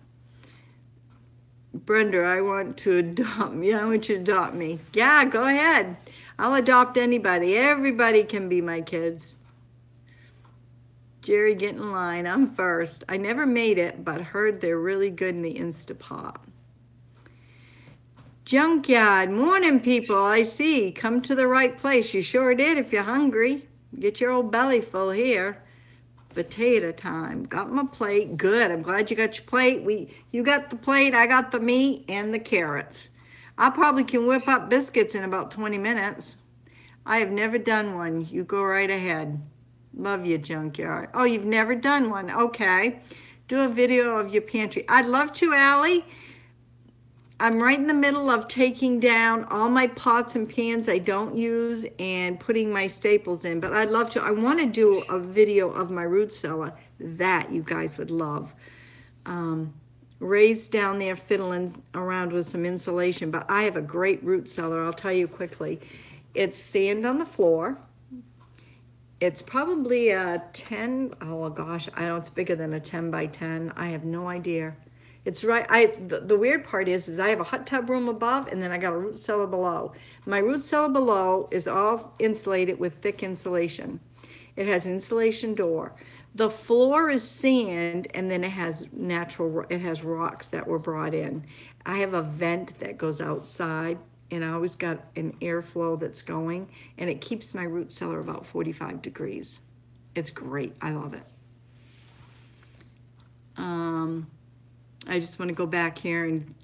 Brenda, I want to adopt you. I want you to adopt me. Yeah, go ahead. I'll adopt anybody. Everybody can be my kids. Jerry, get in line. I'm first. I never made it, but heard they're really good in the Instapot. Junkyard, morning people, I see. Come to the right place. You sure did if you're hungry. Get your old belly full here. Potato time. Got my plate. Good. I'm glad you got your plate. You got the plate, I got the meat and the carrots. I probably can whip up biscuits in about 20 minutes. I have never done one. You go right ahead. Love you, Junkyard. Oh, you've never done one. Okay. Do a video of your pantry. I'd love to, Allie. I'm right in the middle of taking down all my pots and pans I don't use and putting my staples in, but I'd love to. I want to do a video of my root cellar that you guys would love. Ray's down there fiddling around with some insulation, but I have a great root cellar. I'll tell you quickly. It's sand on the floor. It's probably a 10, oh gosh, I know it's bigger than a 10 by 10. I have no idea. It's right. The weird part is I have a hot tub room above and then I got a root cellar below. My root cellar below is all insulated with thick insulation. It has an insulation door. The floor is sand and then it has rocks that were brought in. I have a vent that goes outside and I always got an airflow that's going and it keeps my root cellar about 45 degrees. It's great. I love it. I just want to go back here and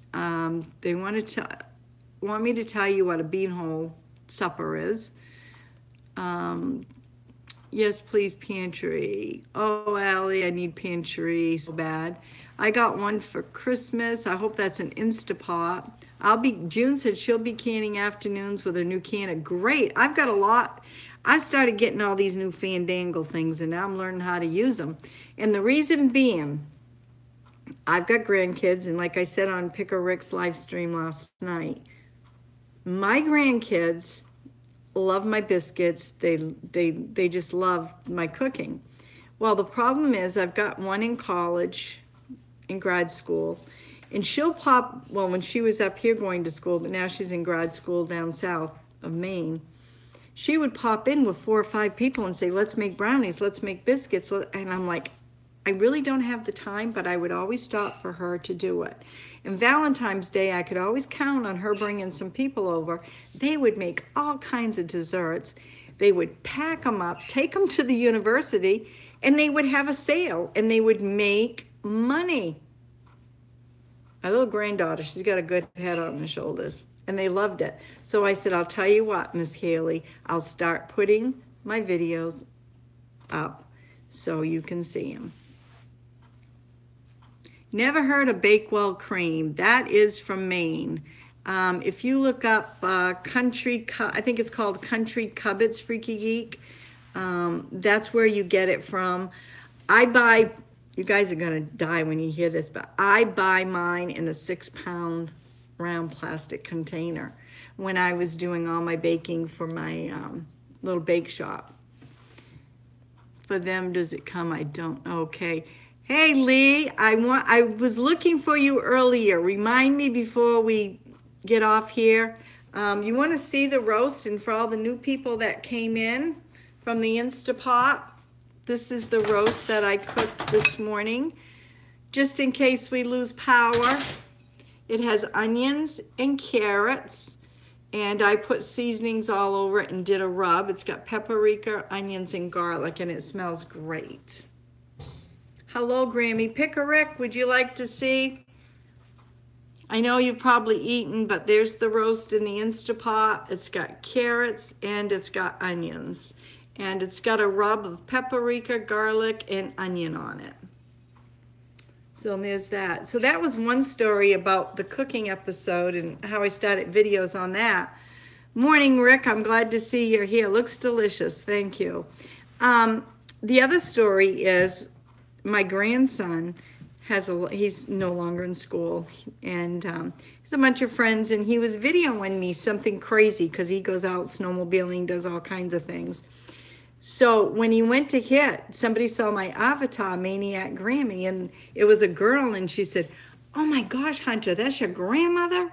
they want me to tell you what a beanhole supper is. Yes, please, pantry. Oh, Allie, I need pantry so bad. I got one for Christmas. I hope that's an Instapot. June said she'll be canning afternoons with her new canner. Great. I've got a lot. I've started getting all these new fandangle things and now I'm learning how to use them. And the reason being, I've got grandkids, and like I said on Picker Rick's live stream last night, my grandkids love my biscuits. They just love my cooking. Well, the problem is I've got one in college, in grad school, and she'll pop, well, when she was up here going to school, but now she's in grad school down south of Maine, she would pop in with 4 or 5 people and say, let's make brownies, let's make biscuits. And I'm like, I really don't have the time, but I would always stop for her to do it. And Valentine's Day, I could always count on her bringing some people over. They would make all kinds of desserts. They would pack them up, take them to the university, and they would have a sale, and they would make money. My little granddaughter, she's got a good head on her shoulders, and they loved it. So I said, I'll tell you what, Miss Haley, I'll start putting my videos up so you can see them. Never heard of Bakewell cream. That is from Maine. If you look up I think it's called Country Cupboards Freaky Geek, that's where you get it from. I buy, you guys are gonna die when you hear this, but I buy mine in a 6-pound round plastic container when I was doing all my baking for my little bake shop. For them, does it come? I don't know. Okay. Hey Lee, I was looking for you earlier. Remind me before we get off here. You want to see the roast, and for all the new people that came in from the Instapot, this is the roast that I cooked this morning, just in case we lose power. It has onions and carrots, and I put seasonings all over it and did a rub. It's got paprika, onions, and garlic, and it smells great. Hello, Grammy. Pickerick, would you like to see? I know you've probably eaten, but there's the roast in the Instapot. It's got carrots and it's got onions. And it's got a rub of paprika, garlic, and onion on it. So there's that. So that was one story about the cooking episode and how I started videos on that. Morning, Rick. I'm glad to see you're here. Looks delicious. Thank you. The other story is my grandson he's no longer in school, and he's a bunch of friends, and he was videoing me something crazy because he goes out snowmobiling, does all kinds of things. So when he went to hit, somebody saw my avatar, Maniac Grammy, and it was a girl, and she said, oh my gosh, Hunter, that's your grandmother?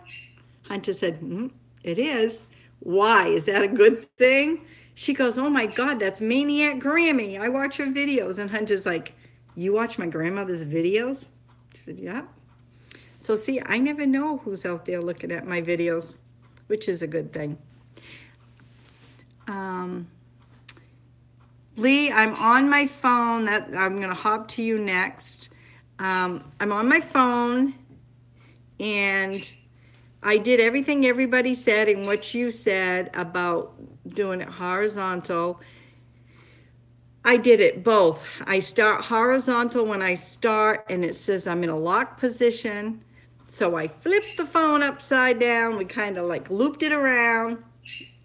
Hunter said, it is. Why? Is that a good thing? She goes, oh my God, that's Maniac Grammy. I watch her videos. And Hunter's like, you watch my grandmother's videos? She said, yeah. So see, I never know who's out there looking at my videos, which is a good thing. Lee, I'm on my phone. I'm going to hop to you next. I'm on my phone, and I did everything everybody said and what you said about doing it horizontal. I did it both. I start horizontal when I start, and it says I'm in a lock position. So I flipped the phone upside down. We kind of like looped it around,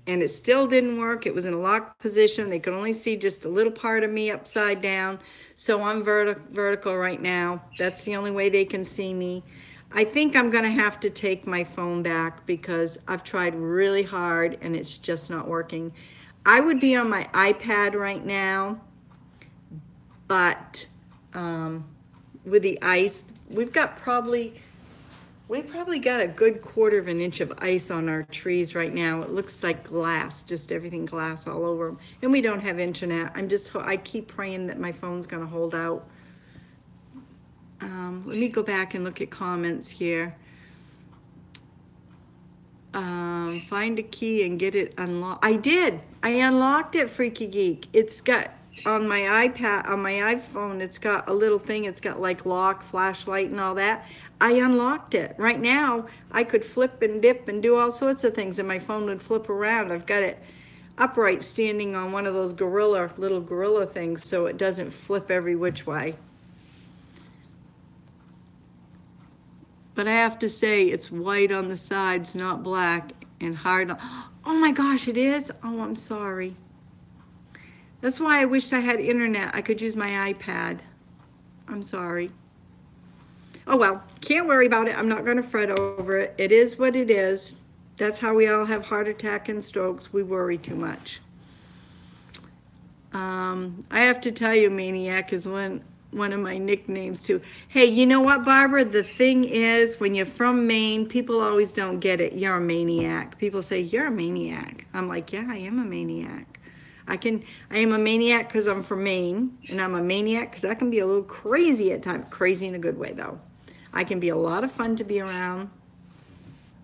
and it still didn't work. It was in a locked position. They could only see just a little part of me upside down. So I'm vertical right now. That's the only way they can see me. I think I'm going to have to take my phone back because I've tried really hard, and it's just not working. I would be on my iPad right now, but with the ice, we've probably got a good 1/4 inch of ice on our trees right now. It looks like glass, just everything glass all over them. And we don't have internet. I keep praying that my phone's going to hold out. Let me go back and look at comments here. Find a key and get it unlocked. I did. I unlocked it, Freaky Geek. It's got on my iPad, on my iPhone, it's got a little thing. It's got like lock, flashlight, and all that. I unlocked it. Right now, I could flip and dip and do all sorts of things, and my phone would flip around. I've got it upright, standing on one of those little gorilla things, so it doesn't flip every which way. But I have to say, it's white on the sides, not black, and hard on. Oh my gosh, it is? Oh, I'm sorry. That's why I wished I had internet. I could use my iPad. I'm sorry. Oh well, can't worry about it. I'm not going to fret over it. It is what it is. That's how we all have heart attack and strokes. We worry too much. I have to tell you, Maniac is one of my nicknames too. Hey, you know what, Barbara? The thing is, when you're from Maine, people always don't get it. You're a maniac. People say, you're a maniac. I'm like, yeah, I am a maniac. I am a maniac because I'm from Maine, and I'm a maniac because I can be a little crazy at times. Crazy in a good way, though. I can be a lot of fun to be around,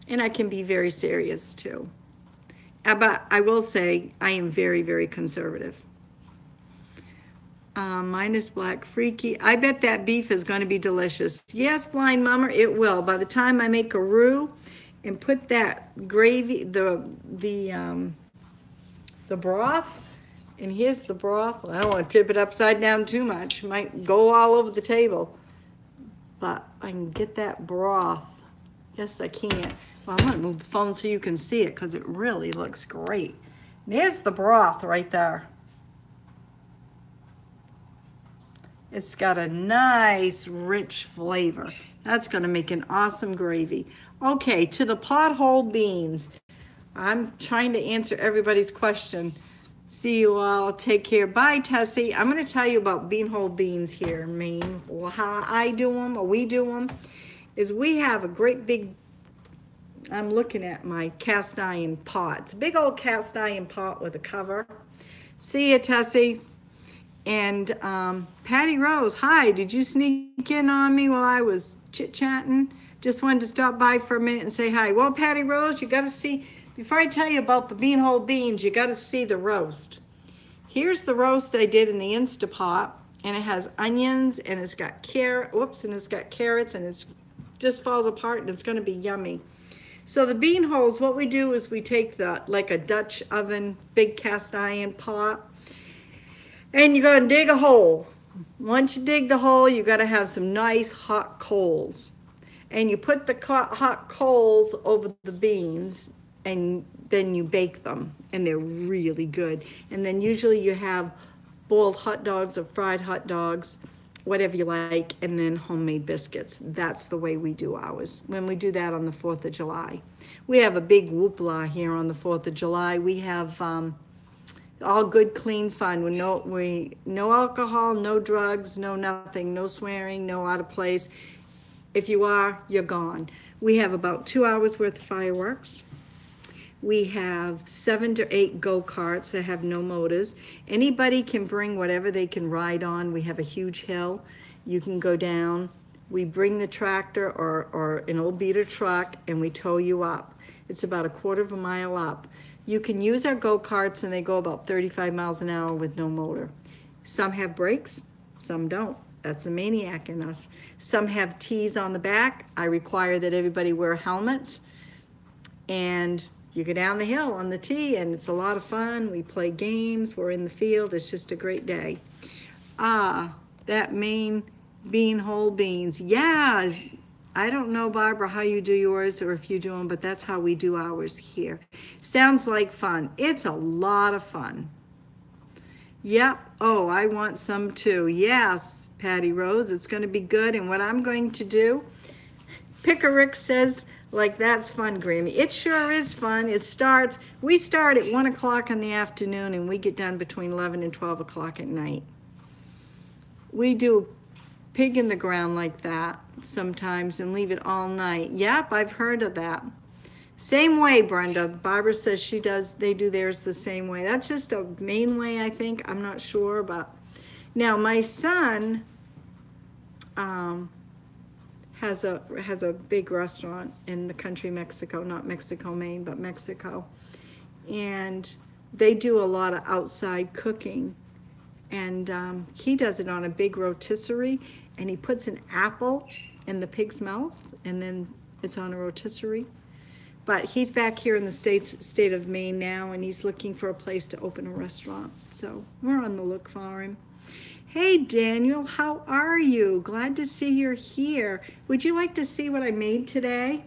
and I can be very serious too. But I will say, I am very, very conservative. Mine is black freaky. I bet that beef is going to be delicious. Yes, blind mama, it will. By the time I make a roux and put that gravy, the broth, and here's the broth. Well, I don't want to tip it upside down too much. It might go all over the table. But I can get that broth. Yes, I can. Well, I'm going to move the phone so you can see it because it really looks great. There's the broth right there. It's got a nice, rich flavor. That's going to make an awesome gravy. Okay, to the pothole beans. I'm trying to answer everybody's question. See you all. Take care. Bye, Tessie. I'm going to tell you about beanhole beans here in Maine. Well, how I do them, or we do them, is we have a great big, I'm looking at my cast iron pot. It's a big old cast iron pot with a cover. See you, Tessie. And Patty Rose, hi, did you sneak in on me while I was chit-chatting? Just wanted to stop by for a minute and say hi. Well, Patty Rose, you got to see, before I tell you about the beanhole beans, you got to see the roast. Here's the roast I did in the Instapot, and it has onions, and it's got and it's got carrots, and it just falls apart, and it's going to be yummy. So the bean holes, what we do is we take like a Dutch oven, big cast iron pot, and you're going to dig a hole. Once you dig the hole, you got to have some nice hot coals. And you put the hot coals over the beans, and then you bake them, and they're really good. And then usually you have boiled hot dogs or fried hot dogs, whatever you like, and then homemade biscuits. That's the way we do ours. When we do that on the 4th of July. We have a big whoopla here on the 4th of July. We have all good, clean fun. No alcohol, no drugs, no nothing, no swearing, no out of place. If you are, you're gone. We have about 2 hours worth of fireworks. We have 7 to 8 go-karts that have no motors. Anybody can bring whatever they can ride on. We have a huge hill. You can go down. We bring the tractor or an old beater truck, and we tow you up. It's about a quarter of a mile up. You can use our go-karts, and they go about 35 miles an hour with no motor. Some have brakes, some don't. That's the maniac in us. Some have T's on the back. I require that everybody wear helmets. And you go down the hill on the T, and it's a lot of fun. We play games. We're in the field. It's just a great day. That Maine beanhole beans. Yeah, I don't know, Barbara, how you do yours or if you do them, but that's how we do ours here. Sounds like fun. It's a lot of fun. Yep. Oh, I want some too. Yes, Patty Rose, it's going to be good. And what I'm going to do, Pickerick says, like, that's fun, Grammy. It sure is fun. We start at 1 o'clock in the afternoon, and we get done between 11 and 12 o'clock at night. We do pig in the ground like that sometimes and leave it all night. Yep, I've heard of that. Same way, Brenda. Barbara says they do theirs the same way. That's just a Maine way, I think. I'm not sure, but now my son has a big restaurant in the country Mexico, not Mexico, Maine, but Mexico. And they do a lot of outside cooking. And he does it on a big rotisserie, and he puts an apple in the pig's mouth, and then it's on a rotisserie. But he's back here in the state of Maine now, and he's looking for a place to open a restaurant. So we're on the look for him. Hey, Daniel, how are you? Glad to see you're here. Would you like to see what I made today?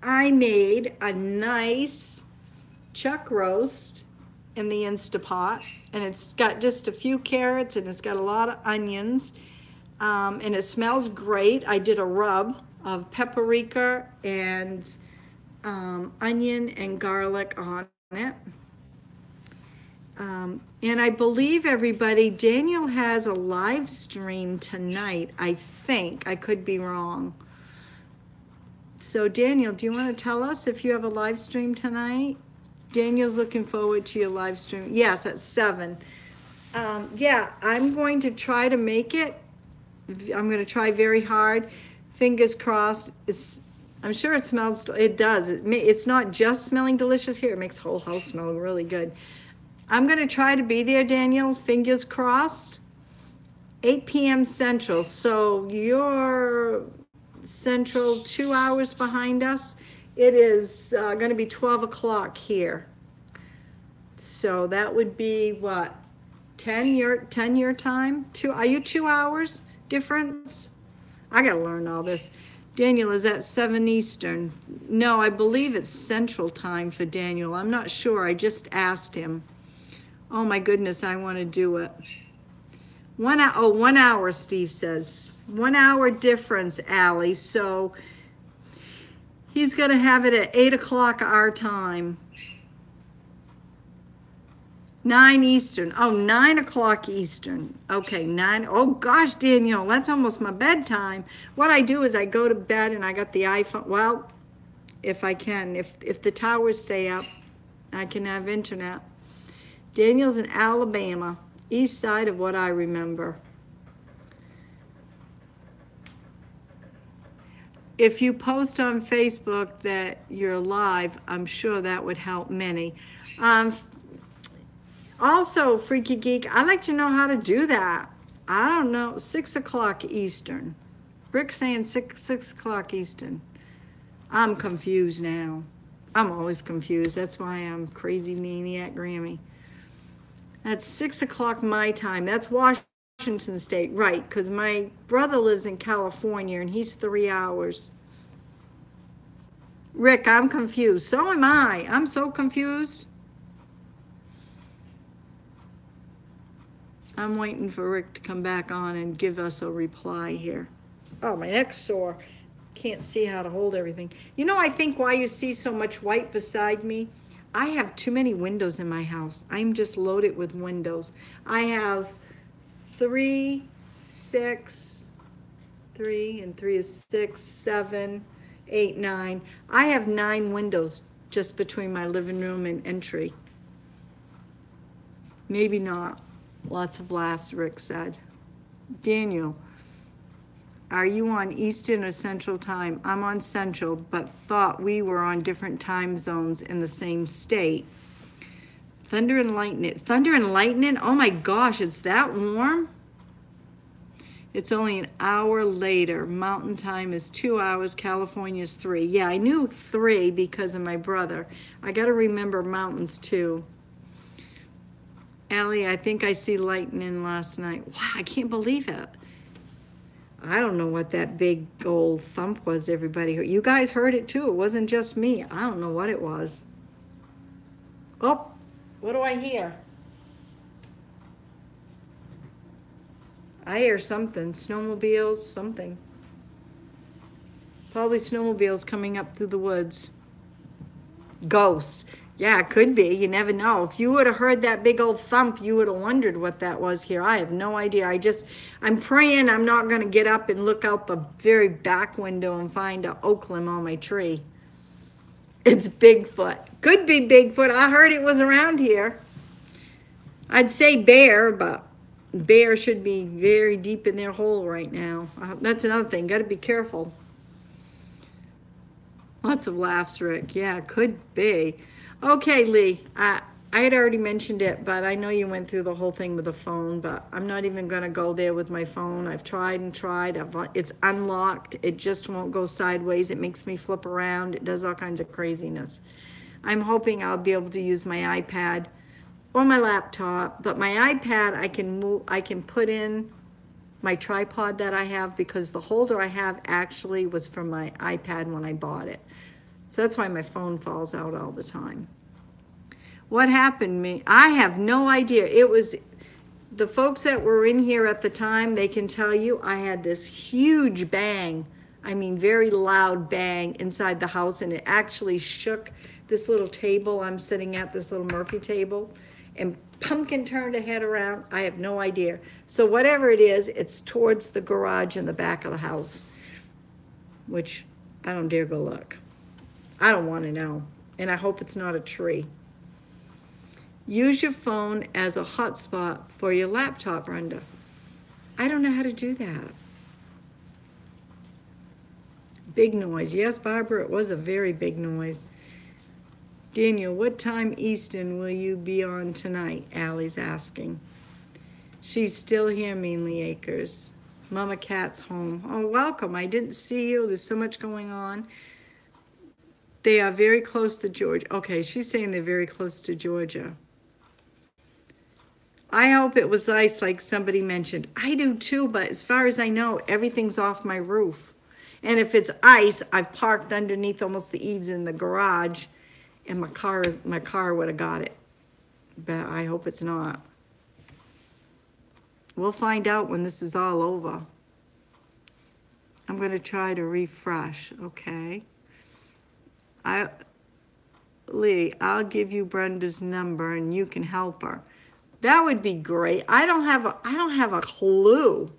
I made a nice chuck roast in the Instapot, and it's got just a few carrots, and it's got a lot of onions, and it smells great. I did a rub of paprika and onion and garlic on it. And I believe everybody, Daniel has a live stream tonight, I think. I could be wrong. So Daniel, do you want to tell us if you have a live stream tonight? Daniel's looking forward to your live stream. Yes, at 7. Yeah, I'm going to try to make it. I'm going to try very hard. Fingers crossed. I'm sure it smells, it does. It's not just smelling delicious here. It makes the whole house smell really good. I'm going to try to be there, Daniel. Fingers crossed. 8 p.m. Central. So you're Central 2 hours behind us. It is going to be 12 o'clock here. So that would be what? 10 your time? Are you 2 hours difference? I got to learn all this. Daniel, is that 7 Eastern? No, I believe it's Central time for Daniel. I'm not sure. I just asked him. Oh my goodness, I want to do it. 1 hour, 1 hour, Steve says. 1 hour difference, Allie. So he's going to have it at 8 o'clock our time. 9 Eastern. Oh, 9 o'clock Eastern. Okay, 9. Oh gosh, Daniel, that's almost my bedtime. What I do is I go to bed and I got the iPhone. Well, if I can, if the towers stay up, I can have internet. Daniel's in Alabama, east side of what I remember. If you post on Facebook that you're live, I'm sure that would help many. Also, Freaky Geek, I'd like to know how to do that. I don't know, 6 o'clock Eastern. Rick's saying 6 o'clock Eastern. I'm confused now. I'm always confused. That's why I'm crazy maniac Grammy. That's 6 o'clock my time. That's Washington State, right? Because my brother lives in California and he's 3 hours. Rick, I'm confused. So am I. I'm so confused. I'm waiting for Rick to come back on and give us a reply here. Oh, my neck's sore. Can't see how to hold everything. You know, I think why you see so much white beside me, I have too many windows in my house. I'm just loaded with windows. I have 3, 6, 3, and 3 is 6, 7, 8, 9. I have 9 windows just between my living room and entry. Maybe not. Lots of laughs, Rick said. Daniel, are you on Eastern or Central time? I'm on Central, but thought we were on different time zones in the same state. Thunder and lightning. Thunder and lightning? Oh my gosh, it's that warm? It's only an hour later. Mountain time is 2 hours. California's 3. Yeah, I knew 3 because of my brother. I got to remember mountains too. Allie, I think I see lightning last night. Wow, I can't believe it. I don't know what that big old thump was everybody heard. You guys heard it too. It wasn't just me. I don't know what it was. Oh, what do I hear? I hear something. Snowmobiles, something. Probably snowmobiles coming up through the woods. Ghost. Yeah, it could be. You never know. If you would have heard that big old thump, you would have wondered what that was here. I have no idea. I'm praying I'm not going to get up and look out the very back window and find an oak limb on my tree. It's Bigfoot. Could be Bigfoot. I heard it was around here. I'd say bear, but bear should be very deep in their hole right now. That's another thing. Got to be careful. Lots of laughs, Rick. Yeah, it could be. Okay, Lee, I had already mentioned it, but I know you went through the whole thing with the phone, but I'm not even going to go there with my phone. I've tried and tried. It's unlocked. It just won't go sideways. It makes me flip around. It does all kinds of craziness. I'm hoping I'll be able to use my iPad or my laptop, but my iPad I can put in my tripod that I have because the holder I have actually was from my iPad when I bought it. So that's why my phone falls out all the time. What happened to me? I have no idea. It was the folks that were in here at the time, they can tell you I had this huge bang I mean, very loud bang inside the house, and it actually shook this little table I'm sitting at, this little Murphy table, and Pumpkin turned her head around. I have no idea. So whatever it is, it's towards the garage in the back of the house, which I don't dare go look. I don't want to know, and I hope it's not a tree. Use your phone as a hotspot for your laptop, Brenda. I don't know how to do that. Big noise. Yes, Barbara, it was a very big noise. Daniel, what time Eastern will you be on tonight? Allie's asking. She's still here, Mainly Acres. Mama Cat's home. Oh, welcome. I didn't see you. There's so much going on. They are very close to Georgia. Okay, she's saying they're very close to Georgia. I hope it was ice like somebody mentioned. I do too, but as far as I know, everything's off my roof. And if it's ice, I've parked underneath almost the eaves in the garage, and my car would have got it. But I hope it's not. We'll find out when this is all over. I'm going to try to refresh, okay? Lee, I'll give you Brenda's number and you can help her. That would be great. I don't have a clue.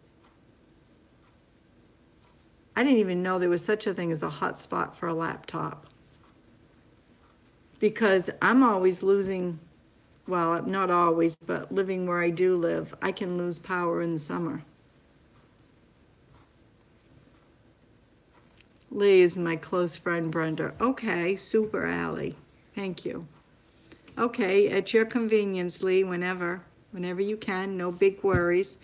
I didn't even know there was such a thing as a hotspot for a laptop. Because I'm always losing, well, not always, but living where I do live, I can lose power in the summer. Lee is my close friend, Brenda. Okay, super, Allie. Thank you. Okay, at your convenience, Lee, whenever you can, no big worries.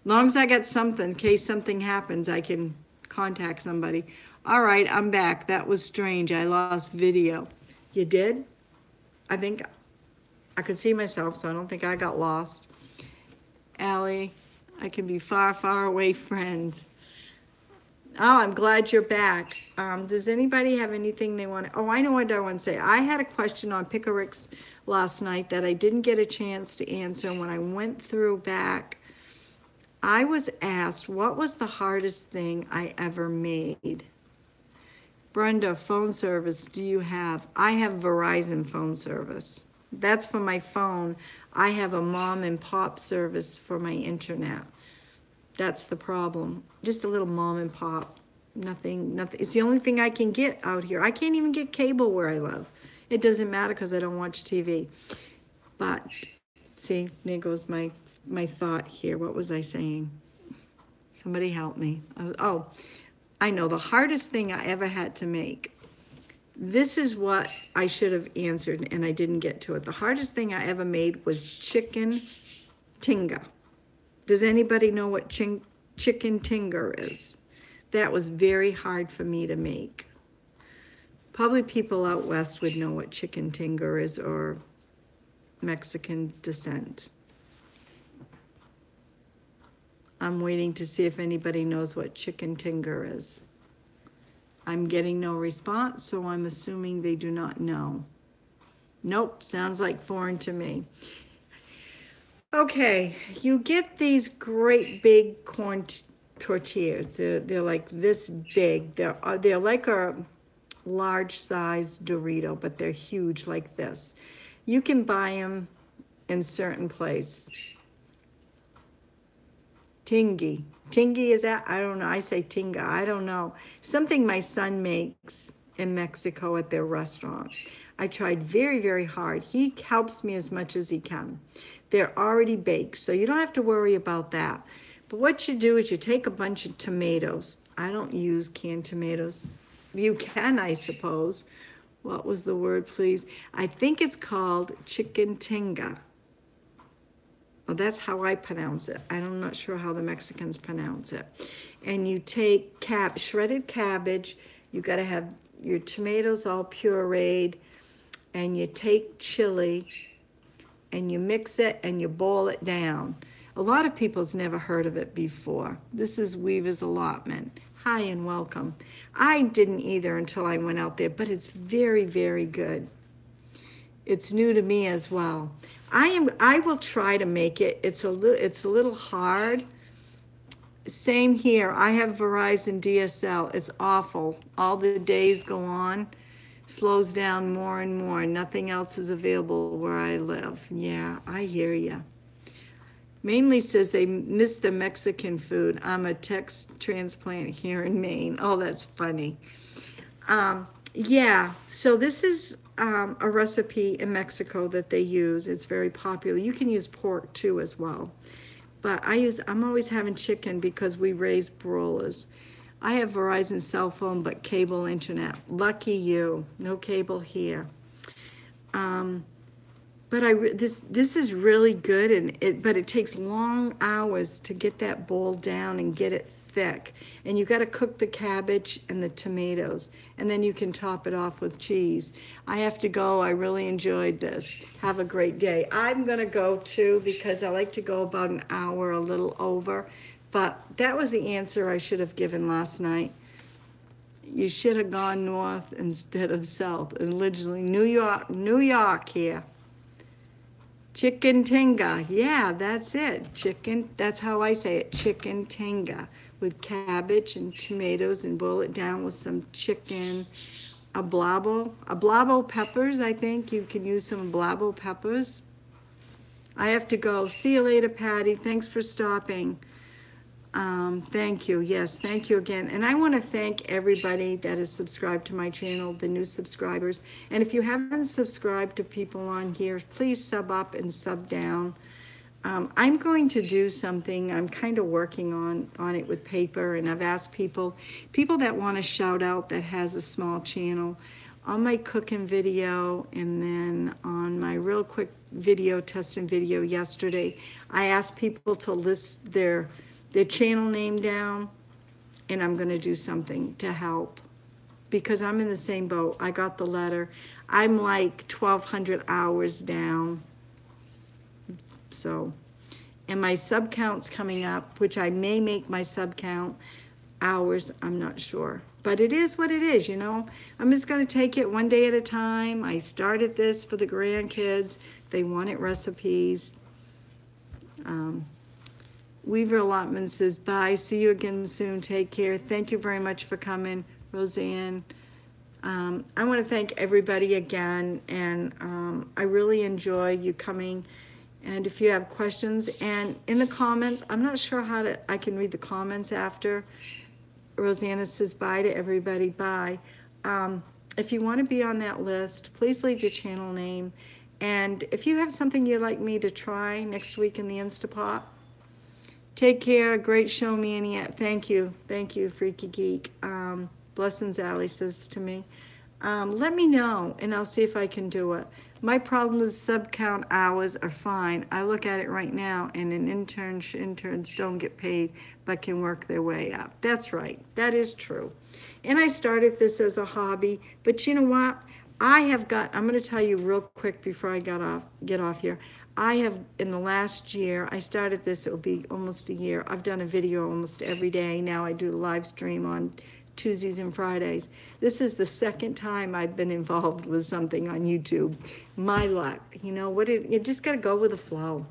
As long as I got something, in case something happens, I can contact somebody. All right, I'm back. That was strange. I lost video. You did? I think I could see myself, so I don't think I got lost. Allie, I can be far, far away friends. Oh, I'm glad you're back. Does anybody have anything they want to... Oh, I know what I want to say. I had a question on Pickerick's last night that I didn't get a chance to answer. When I went through back, I was asked, what was the hardest thing I ever made? Brenda, phone service do you have? I have Verizon phone service. That's for my phone. I have a mom and pop service for my internet. That's the problem. Just a little mom and pop. Nothing. It's the only thing I can get out here. I can't even get cable where I live. It doesn't matter because I don't watch TV. But, see, there goes my thought here. What was I saying? Somebody help me. Oh, I know. The hardest thing I ever had to make. This is what I should have answered, and I didn't get to it. The hardest thing I ever made was chicken tinga. Does anybody know what chicken tinga is? That was very hard for me to make. Probably people out west would know what chicken tinga is, or Mexican descent. I'm waiting to see if anybody knows what chicken tinga is. I'm getting no response, so I'm assuming they do not know. Nope, sounds like foreign to me. Okay, you get these great big corn tortillas. They're like this big. They're like a large size Dorito, but they're huge like this. You can buy them in certain places. Tingy is that? I don't know. I say tinga. I don't know. Something my son makes in Mexico at their restaurant. I tried very, very hard. He helps me as much as he can. They're already baked, so you don't have to worry about that. But what you do is you take a bunch of tomatoes. I don't use canned tomatoes. You can, I suppose. What was the word, please? I think it's called chicken tinga. Well, that's how I pronounce it. I'm not sure how the Mexicans pronounce it. And you take shredded cabbage. You got to have your tomatoes all pureed. And you take chili. And you mix it and you boil it down. A lot of people's never heard of it before. This is Weaver's Allotment. Hi and welcome. I didn't either until I went out there, but it's very, very good. It's new to me as well. I will try to make it. It's a little hard. Same here. I have Verizon DSL. It's awful. All the days go on, slows down more and more. Nothing else is available where I live. Yeah, I hear you. Mainly says they miss the Mexican food. I'm a text transplant here in Maine. Oh, that's funny. Yeah, so this is a recipe in Mexico that they use. It's very popular. You can use pork too as well. But I'm always having chicken because we raise broilers. I have Verizon cell phone, but cable internet. Lucky you, no cable here. Um, but this is really good, but it takes long hours to get that bowl down and get it thick. And you got to cook the cabbage and the tomatoes, and then you can top it off with cheese. I have to go. I really enjoyed this. Have a great day. I'm gonna go too because I like to go about an hour, a little over. But that was the answer I should have given last night. You should have gone north instead of south. And literally, New York here. Chicken tinga. Yeah, that's it. Chicken, that's how I say it. Chicken tinga with cabbage and tomatoes and boil it down with some chicken. Ablabo peppers, I think. You can use some ablabo peppers. I have to go. See you later, Patty. Thanks for stopping. Thank you. Yes, thank you again. And I want to thank everybody that is subscribed to my channel, the new subscribers. And if you haven't subscribed to people on here, please sub up and sub down. I'm going to do something. I'm kind of working on it with paper, and I've asked people that want to shout out that has a small channel on my cooking video, and then on my real quick video, testing video yesterday, I asked people to list their channel name down, and I'm going to do something to help because I'm in the same boat. I got the letter. I'm like 1,200 hours down. So, and my sub count's coming up, which I may make my sub count hours. I'm not sure. But it is what it is, you know. I'm just going to take it one day at a time. I started this for the grandkids. They wanted recipes. Weaver Allotment says, bye. See you again soon. Take care. Thank you very much for coming, Roseanne. I want to thank everybody again, and I really enjoy you coming. And if you have questions, and in the comments, I'm not sure I can read the comments after. Rosanna says, bye to everybody. Bye. If you want to be on that list, please leave your channel name. And if you have something you'd like me to try next week in the Instapot, take care. Great show, Manny. Thank you. Thank you, Freaky Geek. Blessings, Allie says to me. Let me know, and I'll see if I can do it. My problem is sub-count hours are fine. I look at it right now, and interns don't get paid, but can work their way up. That's right. That is true. And I started this as a hobby, but you know what? I'm going to tell you real quick before I get off here. I have, in the last year, I started this, it will be almost a year. I've done a video almost every day. Now I do a live stream on Tuesdays and Fridays. This is the second time I've been involved with something on YouTube. My luck. You know, you just got to go with the flow.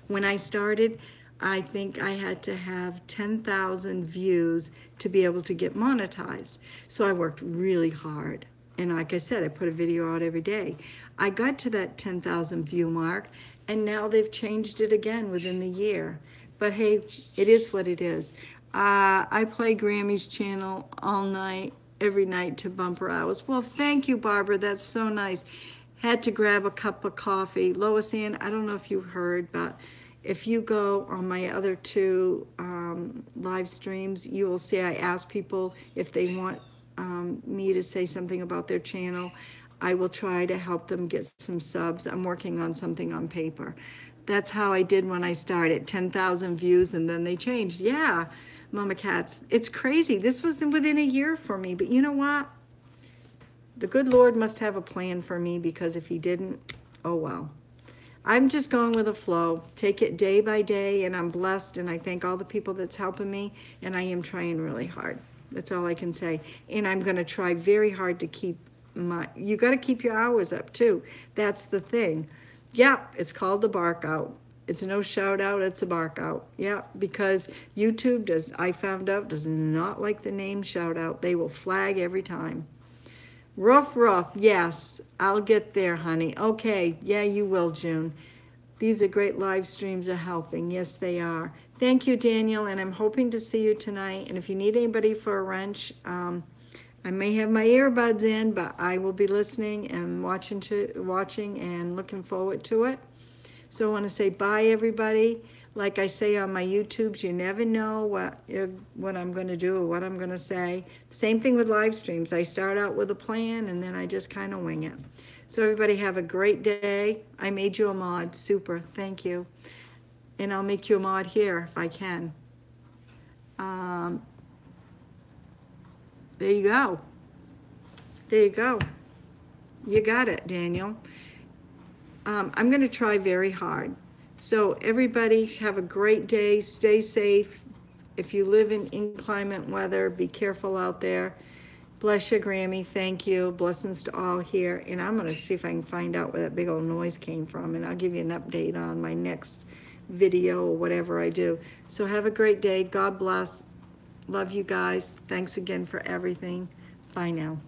When I started, I think I had to have 10,000 views to be able to get monetized. So I worked really hard. And like I said, I put a video out every day. I got to that 10,000 view mark, and now they've changed it again within the year. But hey, it is what it is. I play Grammy's channel all night, every night to bumper hours. Well, thank you, Barbara. That's so nice. Had to grab a cup of coffee. Lois Ann, I don't know if you heard, but if you go on my other two live streams, you will see I ask people if they want me to say something about their channel. I will try to help them get some subs. I'm working on something on paper. That's how I did when I started, 10,000 views, and then they changed. Yeah, Mama Cats, it's crazy. This was within a year for me, but you know what? The good Lord must have a plan for me, because if he didn't, oh well. I'm just going with the flow. Take it day by day, and I'm blessed, and I thank all the people that's helping me, and I am trying really hard. That's all I can say. And I'm going to try very hard to keep you got to keep your hours up too. That's the thing. Yep, it's called the bark out. It's no shout out, it's a bark out. Yeah, because YouTube I found out, does not like the name shout out. They will flag every time. Rough, yes, I'll get there, honey. Okay, yeah, you will, June. These are great live streams are helping. Yes, they are. Thank you, Daniel, and I'm hoping to see you tonight. And if you need anybody for a wrench, I may have my earbuds in, but I will be listening and watching and looking forward to it. So I want to say bye, everybody. Like I say on my YouTubes, you never know what I'm going to do or what I'm going to say. Same thing with live streams. I start out with a plan, and then I just kind of wing it. So everybody have a great day. I made you a mod. Super. Thank you. And I'll make you a mod here if I can. There you go. There you go. You got it, Daniel. I'm going to try very hard. So everybody have a great day. Stay safe. If you live in inclement weather, be careful out there. Bless you, Grammy. Thank you. Blessings to all here. And I'm going to see if I can find out where that big old noise came from. And I'll give you an update on my next video or whatever I do. So have a great day. God bless. Love you guys. Thanks again for everything. Bye now.